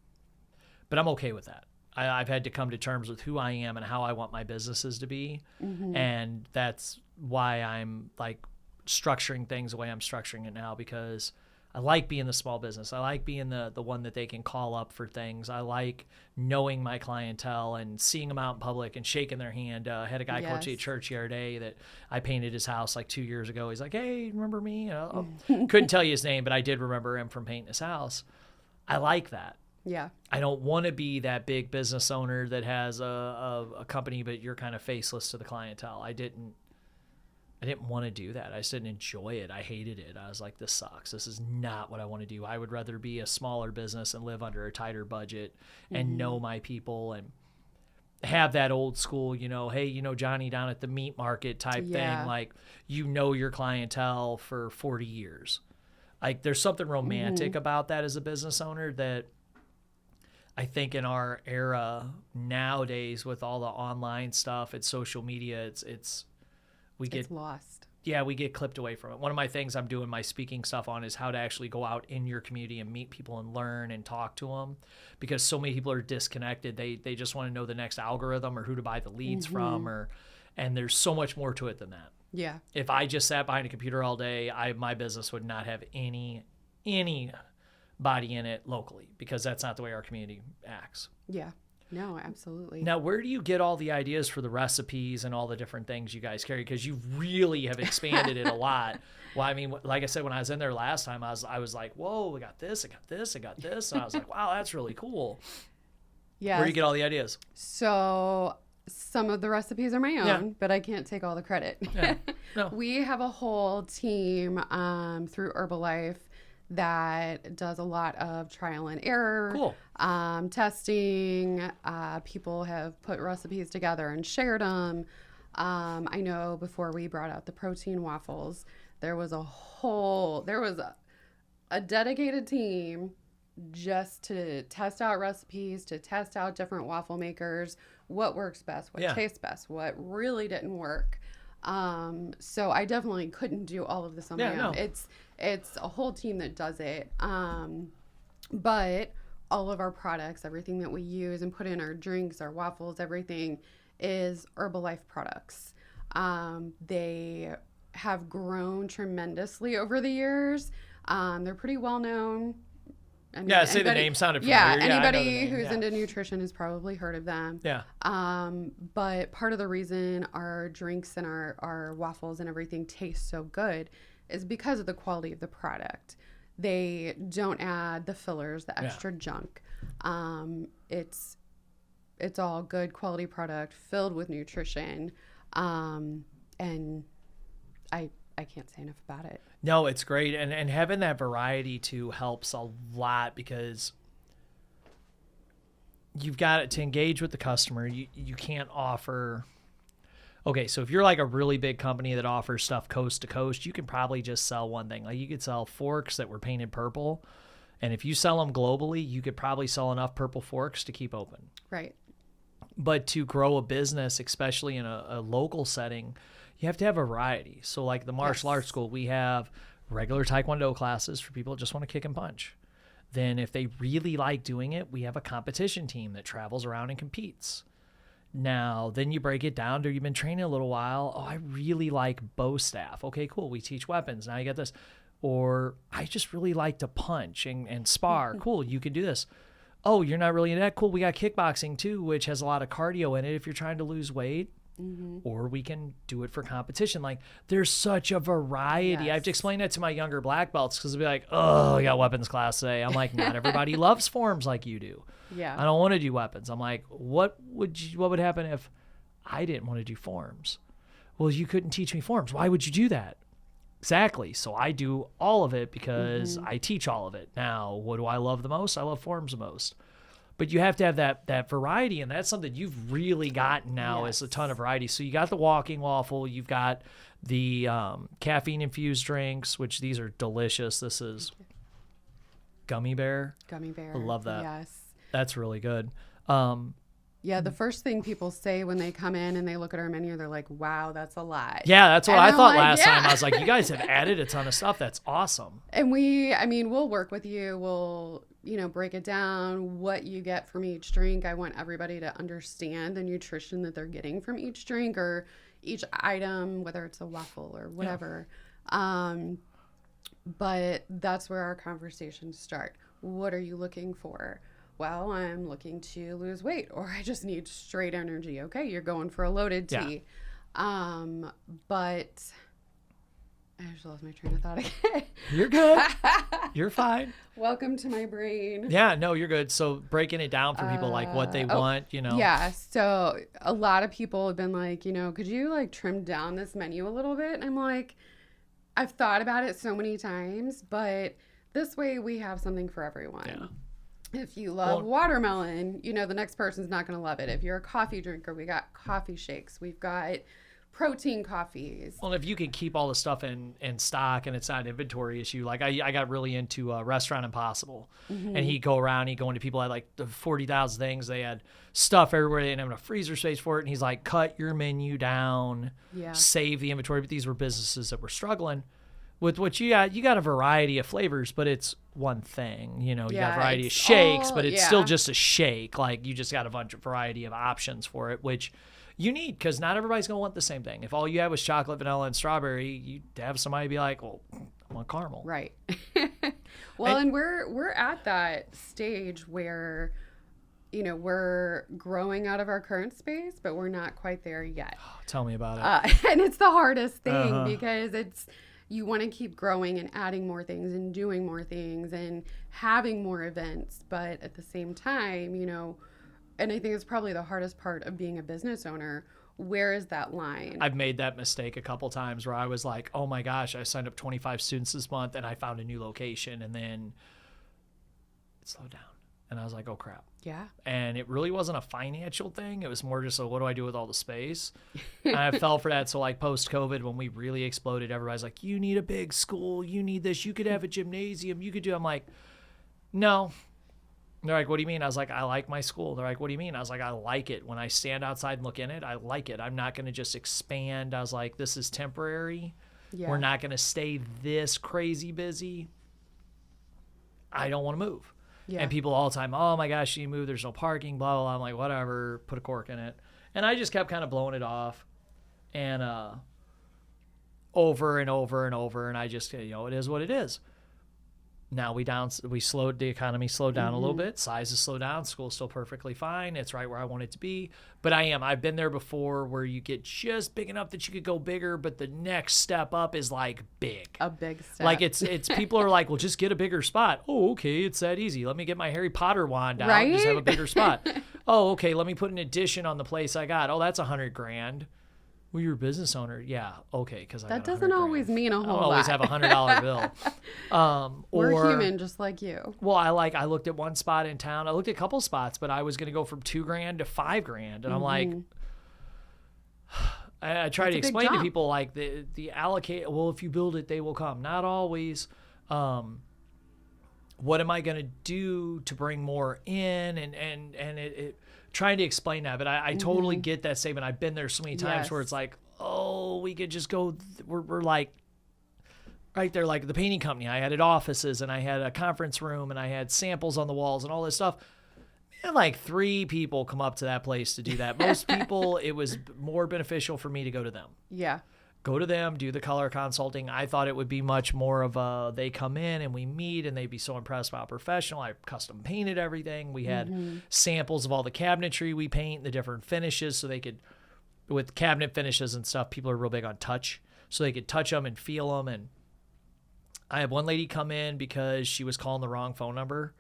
S4: But I'm okay with that. I've had to come to terms with who I am and how I want my businesses to be. Mm-hmm. And that's why I'm like structuring things the way I'm structuring it now, because I like being the small business. I like being the one that they can call up for things. I like knowing my clientele and seeing them out in public and shaking their hand. I had a guy coach at church the other day that I painted his house like 2 years ago. He's like, hey, remember me? Couldn't tell you his name, but I did remember him from painting his house. I like that.
S2: Yeah.
S4: I don't want to be that big business owner that has a company, but you're kind of faceless to the clientele. I didn't want to do that. I just didn't enjoy it. I hated it. I was like, this sucks. This is not what I want to do. I would rather be a smaller business and live under a tighter budget and know my people and have that old school, hey, Johnny down at the meat market type thing. Like, your clientele for 40 years. Like there's something romantic about that as a business owner that I think in our era nowadays with all the online stuff, it's social media, it's
S2: lost.
S4: Yeah, we get clipped away from it. One of my things I'm doing my speaking stuff on is how to actually go out in your community and meet people and learn and talk to them, because so many people are disconnected. They just want to know the next algorithm or who to buy the leads from, and there's so much more to it than that.
S2: Yeah.
S4: If I just sat behind a computer all day, my business would not have any body in it locally, because that's not the way our community acts.
S2: Yeah. No, absolutely.
S4: Now, where do you get all the ideas for the recipes and all the different things you guys carry? Because you really have expanded it a lot. Well, I mean, like I said, when I was in there last time, I was like, whoa, we got this, I got this, I got this. And I was like, wow, that's really cool. Yeah. Where do you get all the ideas?
S2: So some of the recipes are my own, but I can't take all the credit. Yeah. No. We have a whole team through Herbalife that does a lot of trial and error, testing. People have put recipes together and shared them. I know before we brought out the protein waffles, there was a dedicated team just to test out recipes, to test out different waffle makers, what works best, what tastes best, what really didn't work. So I definitely couldn't do all of this on my own. It's a whole team that does it. But all of our products, everything that we use and put in our drinks, our waffles, everything is Herbalife products. They have grown tremendously over the years. They're pretty well known.
S4: The name sounded familiar.
S2: Anybody who's into nutrition has probably heard of them. Yeah. But part of the reason our drinks and our waffles and everything taste so good is because of the quality of the product. They don't add the fillers, the extra junk. It's all good quality product filled with nutrition. And I can't say enough about it.
S4: No, it's great. And having that variety too helps a lot, because you've got to engage with the customer. You can't offer. Okay, so if you're like a really big company that offers stuff coast to coast, you can probably just sell one thing. Like you could sell forks that were painted purple, and if you sell them globally, you could probably sell enough purple forks to keep open.
S2: Right.
S4: But to grow a business, especially in a local setting, you have to have a variety. So like the martial arts school, we have regular Taekwondo classes for people that just want to kick and punch. Then if they really like doing it, we have a competition team that travels around and competes. Now, then you break it down to you've been training a little while. Oh, I really like bow staff. Okay, cool. We teach weapons. Now you got this. Or I just really like to punch and spar. Cool, you can do this. Oh, you're not really into that? Cool, we got kickboxing too, which has a lot of cardio in it if you're trying to lose weight. Or we can do it for competition. Like there's such a variety. I have to explain that to my younger black belts because they'll be like, oh, I got weapons class today. I'm like, not everybody loves forms like you do.
S2: Yeah.
S4: I don't want to do weapons. I'm like, what would happen if I didn't want to do forms? Well, you couldn't teach me forms. Why would you do that? Exactly. So I do all of it because I teach all of it. Now, what do I love the most? I love forms the most. But you have to have that variety, and that's something you've really gotten now is a ton of variety. So you got the walking waffle, you've got the caffeine-infused drinks, which these are delicious. This is gummy bear.
S2: Gummy bear.
S4: I love that.
S2: Yes.
S4: That's really good.
S2: Yeah, the first thing people say when they come in and they look at our menu, they're like, wow, that's a lot.
S4: Yeah, that's what
S2: And
S4: I
S2: I'm
S4: thought
S2: like,
S4: last
S2: yeah.
S4: time. I was like, you guys have added a ton of stuff. That's awesome.
S2: And we'll work with you. We'll, break it down, what you get from each drink. I want everybody to understand the nutrition that they're getting from each drink or each item, whether it's a waffle or whatever. Yeah. But that's where our conversations start. What are you looking for? Well, I'm looking to lose weight, or I just need straight energy. Okay, you're going for a loaded tea. Yeah. But I just lost my train of thought again.
S4: You're good. You're fine.
S2: Welcome to my brain.
S4: Yeah, no, you're good. So breaking it down for people, like what they want,
S2: Yeah, so a lot of people have been like, could you trim down this menu a little bit? And I'm like, I've thought about it so many times, but this way we have something for everyone. Yeah. If you love watermelon, the next person's not going to love it. If you're a coffee drinker, we got coffee shakes. We've got protein coffees.
S4: Well, if you can keep all the stuff in stock and it's not an inventory issue, like I got really into Restaurant Impossible. And he'd go around, he'd go into people that had like the 40,000 things. They had stuff everywhere. They didn't have enough freezer space for it. And he's like, cut your menu down, save the inventory. But these were businesses that were struggling. With what you got a variety of flavors, but it's one thing. You got a variety of shakes, but it's still just a shake. Like you just got a bunch of variety of options for it, which you need because not everybody's going to want the same thing. If all you have was chocolate, vanilla, and strawberry, you'd have somebody be like, well, I want caramel.
S2: Right. Well, and we're at that stage where, we're growing out of our current space, but we're not quite there yet.
S4: Tell me about it.
S2: And it's the hardest thing because you want to keep growing and adding more things and doing more things and having more events. But at the same time, and I think it's probably the hardest part of being a business owner, where is that line?
S4: I've made that mistake a couple times where I was like, oh my gosh, I signed up 25 students this month and I found a new location and then it slowed down. And I was like, oh crap.
S2: Yeah.
S4: And it really wasn't a financial thing. It was more just what do I do with all the space? And I fell for that. So like post-COVID, when we really exploded, everybody's like, you need a big school. You need this. You could have a gymnasium. You could do. I'm like, no. They're like, what do you mean? I was like, I like my school. They're like, what do you mean? I was like, I like it. When I stand outside and look in it, I like it. I'm not going to just expand. I was like, this is temporary. Yeah. We're not going to stay this crazy busy. I don't want to move. Yeah. And people all the time, oh my gosh, you move, there's no parking, blah, blah, blah. I'm like, whatever, put a cork in it. And I just kept kind of blowing it off and over and over and over. And I just, it is what it is. Now the economy slowed down a little bit. Sizes slowed down. School's still perfectly fine. It's right where I want it to be. But I've been there before where you get just big enough that you could go bigger, but the next step up is like big.
S2: A big step.
S4: Like it's people are like, well, just get a bigger spot. Oh, okay, it's that easy. Let me get my Harry Potter wand out and just have a bigger spot. Oh, okay, let me put an addition on the place I got. Oh, that's $100,000. Well, you're a business owner. Yeah. Okay. Because
S2: that doesn't always mean a whole lot.
S4: I always have $100 bill.
S2: We're human just like you.
S4: Well, I looked at one spot in town. I looked at a couple spots, but I was going to go from $2,000 to $5,000. And I'm like, I try to explain to people like the allocate. Well, if you build it, they will come. Not always. What am I going to do to bring more in? And it trying to explain that, but I totally get that statement. I've been there so many times where it's like, oh, we could just go. We're like right there, like the painting company. I had offices and I had a conference room and I had samples on the walls and all this stuff. And like 3 people come up to that place to do that. Most people, it was more beneficial for me to go to them.
S2: Yeah.
S4: Go to them, do the color consulting. I thought it would be much more of a, they come in and we meet and they'd be so impressed by how professional. I custom painted everything. We had samples of all the cabinetry we paint, the different finishes, so they could, with cabinet finishes and stuff, people are real big on touch. So they could touch them and feel them. And I had one lady come in because she was calling the wrong phone number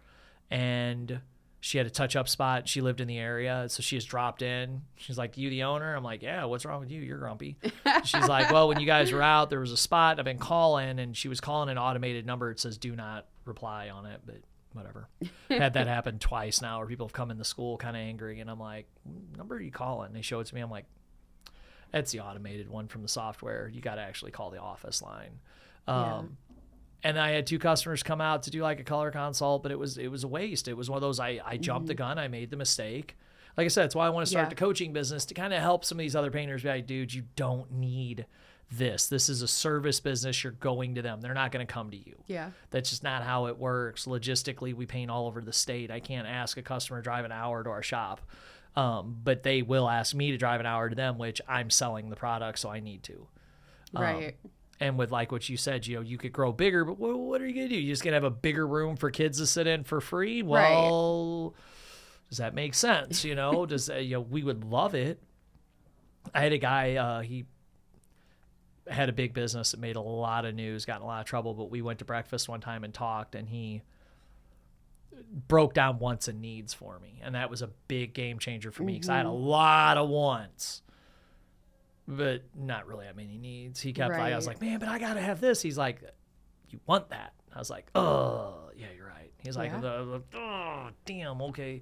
S4: and she had a touch-up spot. She lived in the area, so she just dropped in. She's like, you the owner? I'm like, yeah, what's wrong with you? You're grumpy. She's like, well, when you guys were out, there was a spot. I've been calling, and she was calling an automated number. It says do not reply on it, but whatever. Had that happen twice now where people have come in the school kind of angry, and I'm like, what number are you calling? And they show it to me. I'm like, that's the automated one from the software. You got to actually call the office line. And I had 2 customers come out to do like a color consult, but it was a waste. It was one of those, I jumped the gun. I made the mistake. Like I said, that's why I want to start the coaching business, to kind of help some of these other painters be like, dude, you don't need this. This is a service business. You're going to them. They're not going to come to you.
S2: Yeah.
S4: That's just not how it works. Logistically, we paint all over the state. I can't ask a customer to drive an hour to our shop. But they will ask me to drive an hour to them, which I'm selling the product, so I need to.
S2: Right.
S4: And with like what you said, you could grow bigger, but what are you going to do? You're just going to have a bigger room for kids to sit in for free? Well, does that make sense? Does we would love it. I had a guy, he had a big business that made a lot of news, got in a lot of trouble, but we went to breakfast one time and talked, and he broke down wants and needs for me. And that was a big game changer for me because I had a lot of wants, but not really that many needs. He kept like, I was like, man, but I got to have this. He's like, you want that? I was like, oh, yeah, you're right. He's like, oh, damn, okay.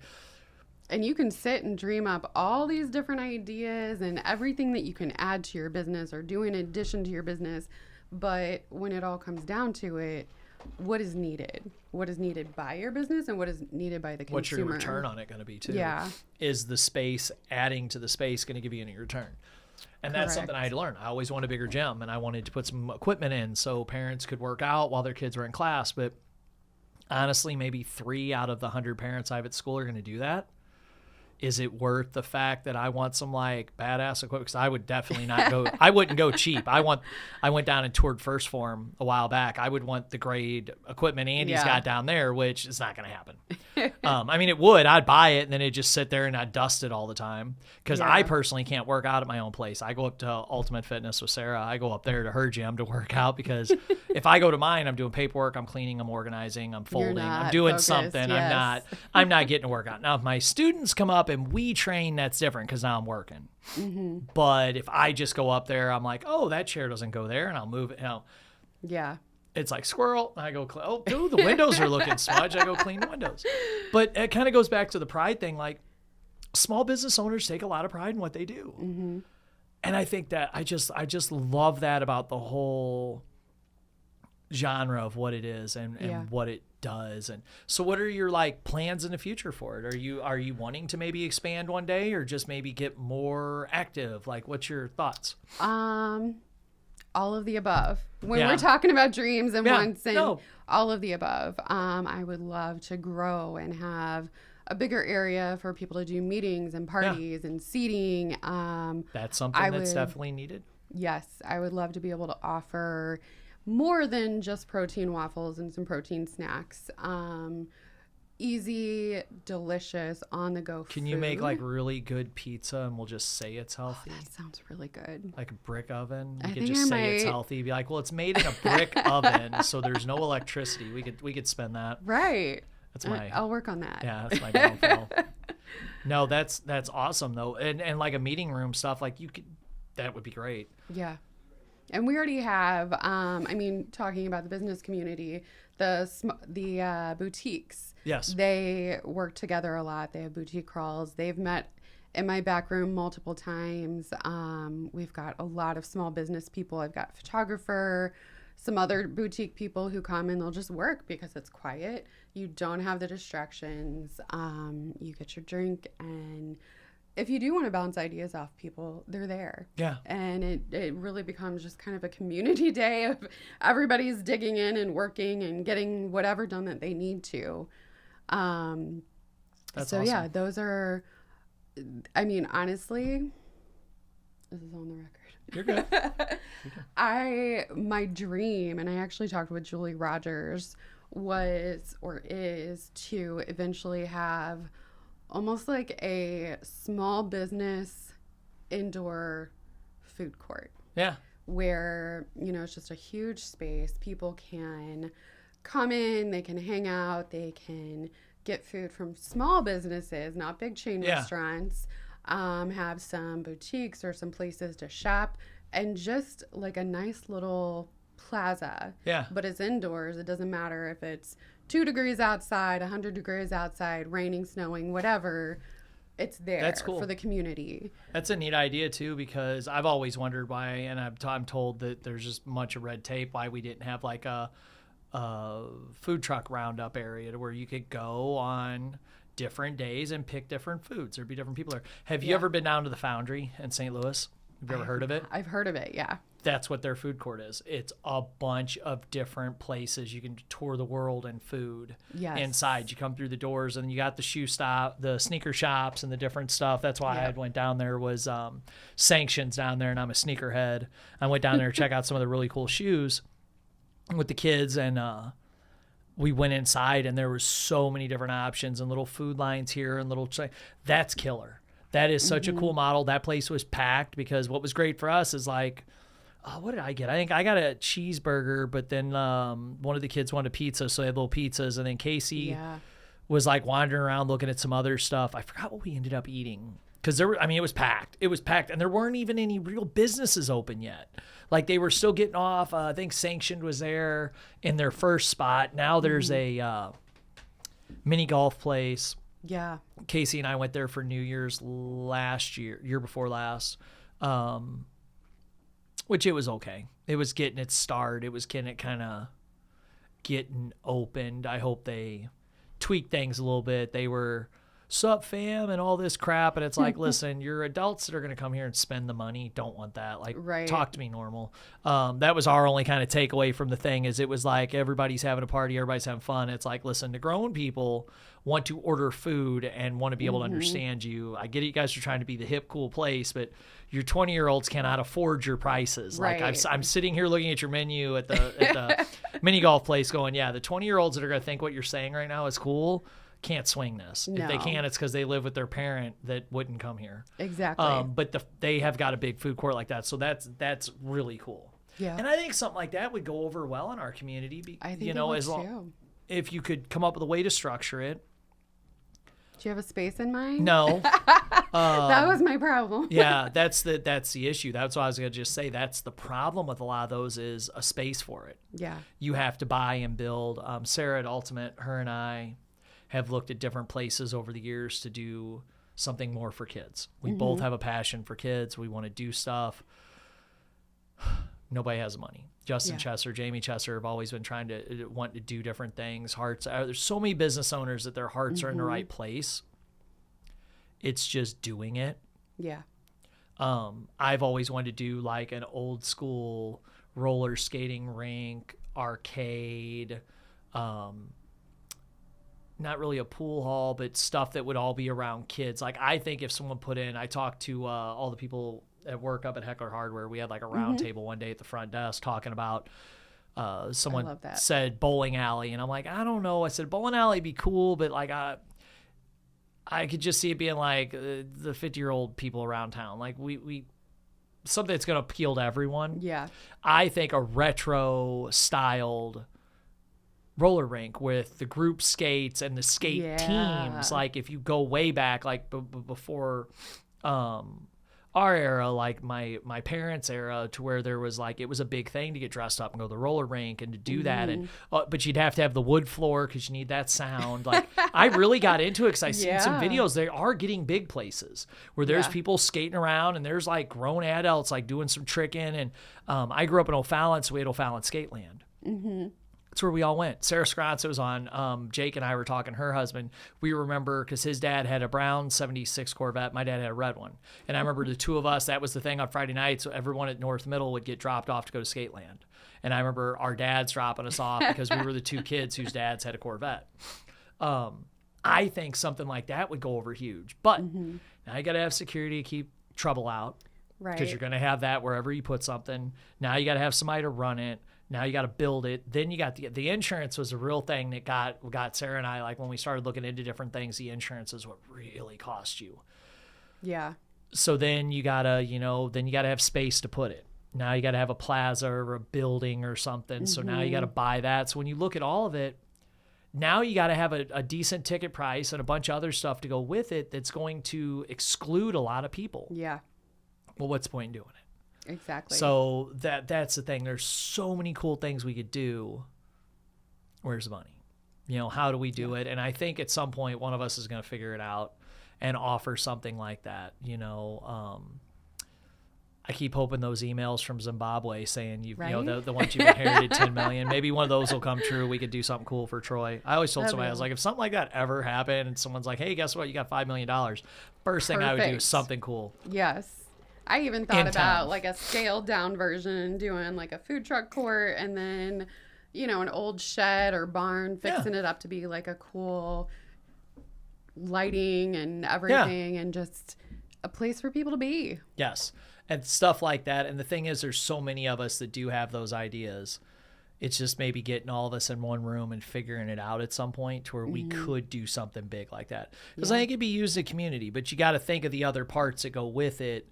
S2: And you can sit and dream up all these different ideas and everything that you can add to your business or do in addition to your business. But when it all comes down to it, what is needed? What is needed by your business and what is needed by the consumer?
S4: What's your return on it going to be too?
S2: Yeah.
S4: Is the space, adding to the space, going to give you any return? And that's something I had to learn. I always wanted a bigger gym, and I wanted to put some equipment in so parents could work out while their kids were in class. But honestly, maybe 3 out of the 100 parents I have at school are going to do that. Is it worth the fact that I want some like badass equipment? Because I would definitely not go. I wouldn't go cheap. I went down and toured First Form a while back. I would want the grade equipment Andy's got down there, which is not going to happen. I mean, it would. I'd buy it and then it'd just sit there and I'd dust it all the time. Because I personally can't work out at my own place. I go up to Ultimate Fitness with Sarah. I go up there to her gym to work out because if I go to mine, I'm doing paperwork, I'm cleaning, I'm organizing, I'm folding, I'm doing something.
S2: Yes.
S4: I'm not getting to work out. Now, if my students come up and we train, that's different because now I'm working. But if I just go up there, I'm like, oh, that chair doesn't go there, and I'll move it.
S2: Yeah.
S4: It's like squirrel. I go, oh, the windows are looking smudged. I go clean the windows. But it kind of goes back to the pride thing. Like, small business owners take a lot of pride in what they do. And I think that I just love that about the whole genre of what it is and what it does. And so what are your like plans in the future for it? Are you wanting to maybe expand one day or just maybe get more active? Like, what's your thoughts?
S2: All of the above. When we're talking about dreams and wants and all of the above, I would love to grow and have a bigger area for people to do meetings and parties and seating.
S4: That's something that's definitely needed.
S2: Yes, I would love to be able to offer more than just protein waffles and some protein snacks. Easy, delicious, on-the-go food.
S4: Can you make like really good pizza and we'll just say it's healthy?
S2: Oh, that sounds really good.
S4: Like a brick oven?
S2: I
S4: You could
S2: think
S4: just
S2: I
S4: say it's
S2: might.
S4: healthy. Be like, well, it's made in a brick oven, so there's no electricity. We could spend that.
S2: Right.
S4: That's my
S2: I'll work on that.
S4: Yeah, that's my downfall. No, that's awesome though. And like a meeting room stuff, like that would be great.
S2: Yeah. And we already have, talking about the business community, the boutiques.
S4: Yes.
S2: They work together a lot. They have boutique crawls. They've met in my back room multiple times. We've got a lot of small business people. I've got a photographer, some other boutique people who come and they'll just work because it's quiet. You don't have the distractions. You get your drink, and if you do want to bounce ideas off people, they're there.
S4: Yeah.
S2: And it really becomes just kind of a community day of everybody's digging in and working and getting whatever done that they need to.
S4: That's
S2: so
S4: awesome.
S2: yeah, those are, honestly, this is on the record.
S4: You're good.
S2: My dream, and I actually talked with Julie Rogers, is to eventually have almost like a small business indoor food court.
S4: Yeah.
S2: Where, it's just a huge space. People can come in, they can hang out, they can get food from small businesses, not big chain restaurants, have some boutiques or some places to shop, and just like a nice little plaza.
S4: Yeah.
S2: But it's indoors. It doesn't matter if it's 2 degrees outside, 100 degrees outside, raining, snowing, whatever. It's there.
S4: That's cool.
S2: For the community.
S4: That's a neat idea too, because I've always wondered why, and I'm told that there's just much of red tape why we didn't have like a food truck roundup area to where you could go on different days and pick different foods. There'd be different people there. Have you ever been down to the Foundry in St. Louis? Have you ever heard of it?
S2: I've heard of it, yeah.
S4: That's what their food court is. It's a bunch of different places. You can tour the world and food inside. You come through the doors, and you got the sneaker shops and the different stuff. That's why I went down there, was Sanctions down there, and I'm a sneakerhead. I went down there to check out some of the really cool shoes with the kids, and we went inside, and there were so many different options and little food lines here and that's killer. That is such a cool model. That place was packed, because what was great for us is like, what did I get? I think I got a cheeseburger, but then one of the kids wanted pizza, so they had little pizzas. And then Casey was like wandering around looking at some other stuff. I forgot what we ended up eating, because it was packed. It was packed, and there weren't even any real businesses open yet. Like, they were still getting off. I think Sanctioned was there in their first spot. Now there's a mini golf place.
S2: Yeah.
S4: Casey and I went there for New Year's year before last. Which it was okay. It was getting its start. It was getting opened. I hope they tweaked things a little bit. They were, sup fam, and all this crap. And it's like, listen, you're adults that are going to come here and spend the money. Don't want that. Like, talk to me normal. That was our only kind of takeaway from the thing, is it was like, everybody's having a party. Everybody's having fun. It's like, listen, the grown people want to order food and want to be able to understand you. I get it. You guys are trying to be the hip, cool place, but your 20-year-olds cannot afford your prices.
S2: Right.
S4: Like, I'm sitting here looking at your menu at the mini golf place going, yeah, the 20-year-olds that are going to think what you're saying right now is cool can't swing this.
S2: No.
S4: If they can, it's because they live with their parent that wouldn't come here.
S2: Exactly.
S4: But they have got a big food court like that, so that's really cool.
S2: Yeah.
S4: And I think something like that would go over well in our community.
S2: I think it would too.
S4: If you could come up with a way to structure it.
S2: Do you have a space in mind?
S4: No.
S2: That was my problem.
S4: Yeah, that's the issue. That's what I was going to just say. That's the problem with a lot of those, is a space for it.
S2: Yeah.
S4: You have to buy and build. Sarah at Ultimate, her and I have looked at different places over the years to do something more for kids. We both have a passion for kids. We want to do stuff. Nobody has the money. Justin Chesser, Jamie Chesser have always been want to do different things. There's so many business owners that their hearts are in the right place. It's just doing it.
S2: Yeah.
S4: I've always wanted to do like an old school roller skating rink, arcade, not really a pool hall, but stuff that would all be around kids. Like, I think if someone I talked to all the people at work up at Heckler Hardware. We had like a round table one day at the front desk talking about someone said bowling alley, and I'm like, I don't know. I said bowling alley would be cool, but like I could just see it being like the 50-year-old people around town. Like we something that's going to appeal to everyone.
S2: Yeah.
S4: I think a retro styled roller rink with the group skates and the skate teams. Like if you go way back, like before our era, like my parents' era, to where there was like, it was a big thing to get dressed up and go to the roller rink and to do that. And but you'd have to have the wood floor because you need that sound. Like I really got into it because I seen some videos. They are getting big places where there's people skating around and there's like grown adults like doing some tricking. And I grew up in O'Fallon, so we had O'Fallon Skateland. That's where we all went. Sarah Scrotz was on. Jake and I were talking, her husband. We remember because his dad had a brown 76 Corvette. My dad had a red one. And I remember the two of us, that was the thing on Friday night. So everyone at North Middle would get dropped off to go to Skateland. And I remember our dads dropping us off because we were the two kids whose dads had a Corvette. I think something like that would go over huge. But now you got to have security to keep trouble out.
S3: Right.
S4: Because you're going to have that wherever you put something. Now you got to have somebody to run it. Now you got to build it. Then you got the insurance was a real thing that got Sarah and I, like when we started looking into different things, the insurance is what really cost you.
S2: Yeah.
S4: So then you gotta, have space to put it. Now you got to have a plaza or a building or something. So now you got to buy that. So when you look at all of it, now you got to have a decent ticket price and a bunch of other stuff to go with it that's going to exclude a lot of people.
S2: Yeah.
S4: Well, what's the point in doing it?
S2: Exactly.
S4: So that's the thing. There's so many cool things we could do. Where's the money? How do we do it? And I think at some point one of us is going to figure it out and offer something like that. I keep hoping those emails from Zimbabwe saying the ones you've inherited 10 million. Maybe one of those will come true. We could do something cool for Troy. I always told somebody, I was like, if something like that ever happened and someone's like, hey, guess what? You got $5 million. First thing I would do is something cool.
S2: Yes. I even thought about like a scaled down version, doing like a food truck court and then, an old shed or barn, fixing it up to be like a cool lighting and everything and just a place for people to be.
S4: Yes. And stuff like that. And the thing is, there's so many of us that do have those ideas. It's just maybe getting all of us in one room and figuring it out at some point to where we could do something big like that. Because I think it'd be used in the community, but you got to think of the other parts that go with it.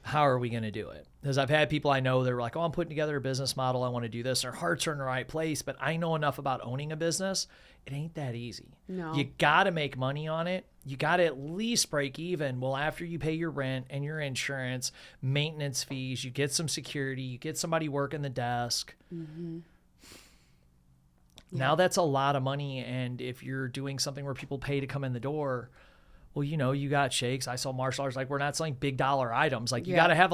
S4: How are we going to do it? Because I've had people I know that are like, oh, I'm putting together a business model. I want to do this. Their hearts are in the right place, but I know enough about owning a business. It ain't that easy.
S2: No.
S4: You got to make money on it. You got to at least break even. Well, after you pay your rent and your insurance, maintenance fees, you get some security, you get somebody working the desk. Now that's a lot of money. And if you're doing something where people pay to come in the door, well, you got shakes. I saw martial arts. Like, we're not selling big dollar items. Like, you gotta have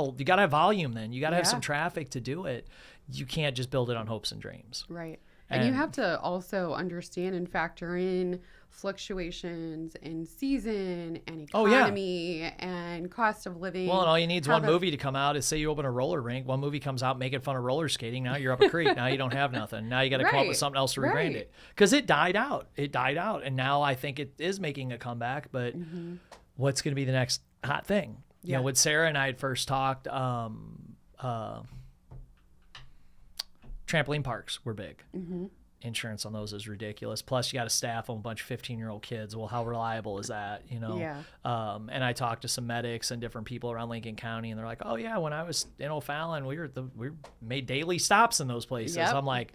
S4: volume. Then you gotta have some traffic to do it. You can't just build it on hopes and dreams.
S2: Right. And you have to also understand and factor in fluctuations in season and economy and cost of living.
S4: Well, and all you need is one movie to come out. Is say you open a roller rink. One movie comes out making fun of roller skating. Now you're up a creek. Now you don't have nothing. Now you got to come up with something else to rebrand it. Because it died out. And now I think it is making a comeback. But what's going to be the next hot thing? You know, when Sarah and I had first talked, trampoline parks were big. Insurance on those is ridiculous. Plus, you got to staff them a bunch of 15-year-old kids. Well, how reliable is that? And I talked to some medics and different people around Lincoln County, and they're like, "Oh yeah, when I was in O'Fallon, we made daily stops in those places." I'm like,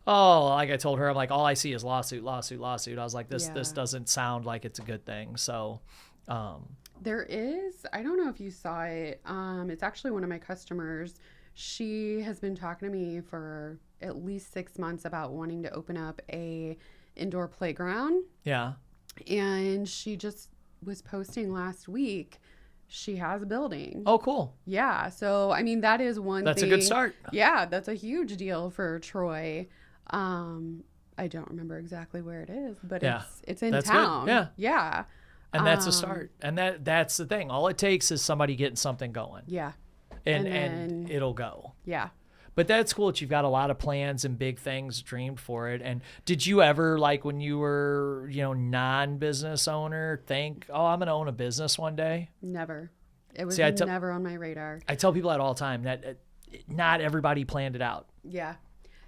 S4: "Oh," like I told her, I'm like, "All I see is lawsuit, lawsuit, lawsuit." I was like, "This doesn't sound like it's a good thing." So,
S2: there is. I don't know if you saw it. It's actually one of my customers. She has been talking to me for at least 6 months about wanting to open up a indoor playground.
S4: Yeah.
S2: And she just was posting last week. She has a building.
S4: Oh, cool.
S2: Yeah. So, I mean, that is one
S4: That's
S2: thing.
S4: a good start.
S2: Yeah. That's a huge deal for Troy. I don't remember exactly where it is, but it's in town.
S4: Good. Yeah.
S2: Yeah.
S4: And that's a start. And that's the thing. All it takes is somebody getting something going.
S2: Yeah.
S4: And it'll go.
S2: Yeah.
S4: But that's cool that you've got a lot of plans and big things dreamed for it. And did you ever, like when you were, non-business owner, think, oh, I'm going to own a business one day?
S2: Never. It was never on my radar.
S4: I tell people that all the time, that not everybody planned it out.
S2: Yeah.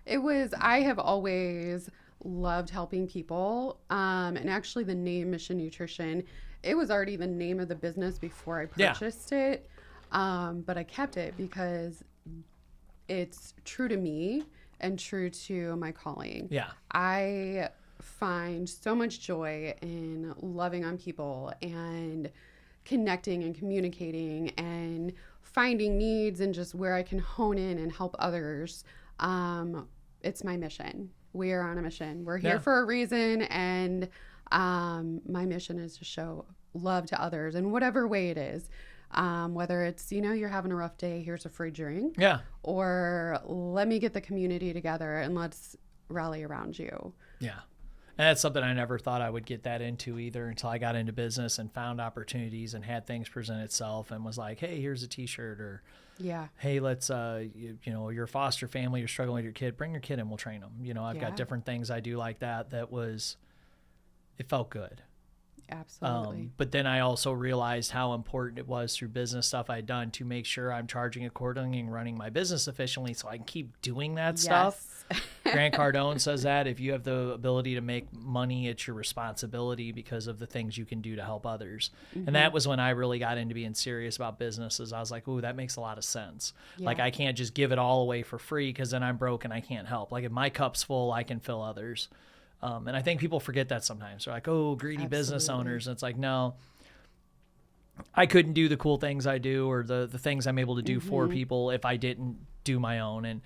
S2: I have always loved helping people. And actually the name Mission Nutrition, it was already the name of the business before I purchased it. But I kept it because it's true to me and true to my calling.
S4: Yeah.
S2: I find so much joy in loving on people and connecting and communicating and finding needs and just where I can hone in and help others. It's my mission. We are on a mission. We're here for a reason. And my mission is to show love to others in whatever way it is. Whether it's, you're having a rough day, here's a free drink.
S4: Yeah.
S2: Or let me get the community together and let's rally around you.
S4: Yeah. And that's something I never thought I would get that into either until I got into business and found opportunities and had things present itself and was like, hey, here's a t-shirt, or hey, let's, your foster family, you're struggling with your kid, bring your kid in, we'll train them. I've got different things I do like that. It felt good.
S2: Absolutely.
S4: But then I also realized how important it was through business stuff I'd done to make sure I'm charging accordingly and running my business efficiently so I can keep doing that stuff. Grant Cardone says that if you have the ability to make money, it's your responsibility because of the things you can do to help others. Mm-hmm. And that was when I really got into being serious about businesses. I was like, ooh, that makes a lot of sense. Yeah. Like I can't just give it all away for free because then I'm broke and I can't help. Like if my cup's full, I can fill others. And I think people forget that sometimes. They're like, oh, greedy business owners. And it's like, no, I couldn't do the cool things I do or the things I'm able to do for people if I didn't do my own. And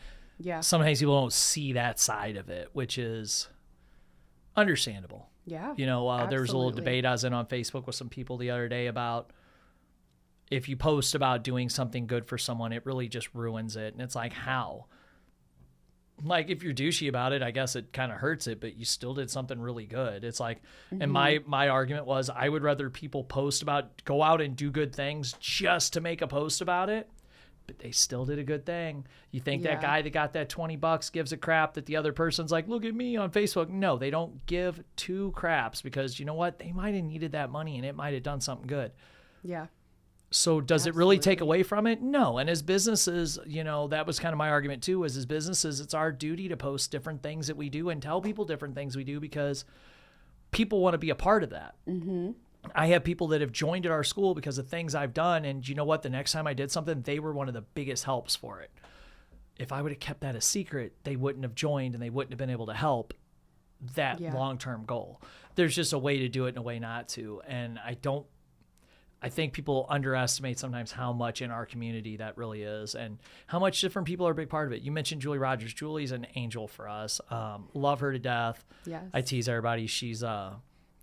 S4: sometimes people don't see that side of it, which is understandable.
S2: Yeah.
S4: There was a little debate I was in on Facebook with some people the other day about if you post about doing something good for someone, it really just ruins it. And it's like, how? Like if you're douchey about it, I guess it kind of hurts it, but you still did something really good. It's like, and my argument was I would rather people go out and do good things just to make a post about it, but they still did a good thing. You think that guy that got that $20 gives a crap that the other person's like, look at me on Facebook. No, they don't give two craps because you know what? They might've needed that money and it might've done something good.
S2: Yeah.
S4: So does it really take away from it? No. And as businesses, that was kind of my argument too, as businesses, it's our duty to post different things that we do and tell people different things we do because people want to be a part of that. Mm-hmm. I have people that have joined at our school because of things I've done. And you know what? The next time I did something, they were one of the biggest helps for it. If I would have kept that a secret, they wouldn't have joined and they wouldn't have been able to help that long-term goal. There's just a way to do it and a way not to. And I think people underestimate sometimes how much in our community that really is and how much different people are a big part of it. You mentioned Julie Rogers. Julie's an angel for us. Love her to death.
S2: Yes.
S4: I tease everybody. She's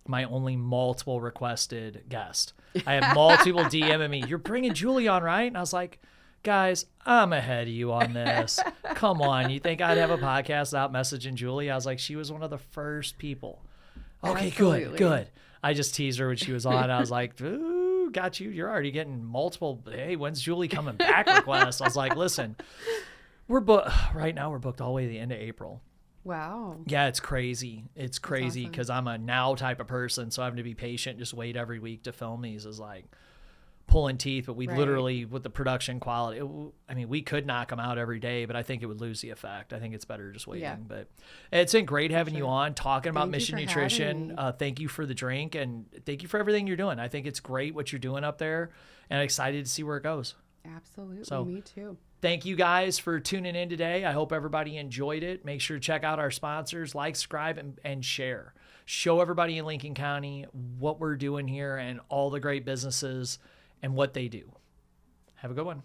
S4: my only multiple requested guest. I have multiple DMing me. You're bringing Julie on, right? And I was like, guys, I'm ahead of you on this. Come on. You think I'd have a podcast without messaging Julie? I was like, she was one of the first people. Okay,
S2: Absolutely.
S4: good. I just teased her when she was on. I was like, ooh, got you. You're already getting multiple, hey, when's Julie coming back requests? I was like, listen, right now we're booked all the way to the end of April.
S2: Wow.
S4: Yeah, it's crazy. It's crazy because I'm a now type of person. So having to be patient, just wait every week to film these is like pulling teeth. But we literally, with the production quality, we could knock them out every day, but I think it would lose the effect. I think it's better just waiting. Yeah. But it's been great having you on, talking about Mission Nutrition. Thank you for the drink and thank you for everything you're doing. I think it's great what you're doing up there and I'm excited to see where it goes.
S2: Absolutely.
S4: So,
S2: me too.
S4: Thank you guys for tuning in today. I hope everybody enjoyed it. Make sure to check out our sponsors, like, subscribe, and share. Show everybody in Lincoln County what we're doing here and all the great businesses and what they do. Have a good one.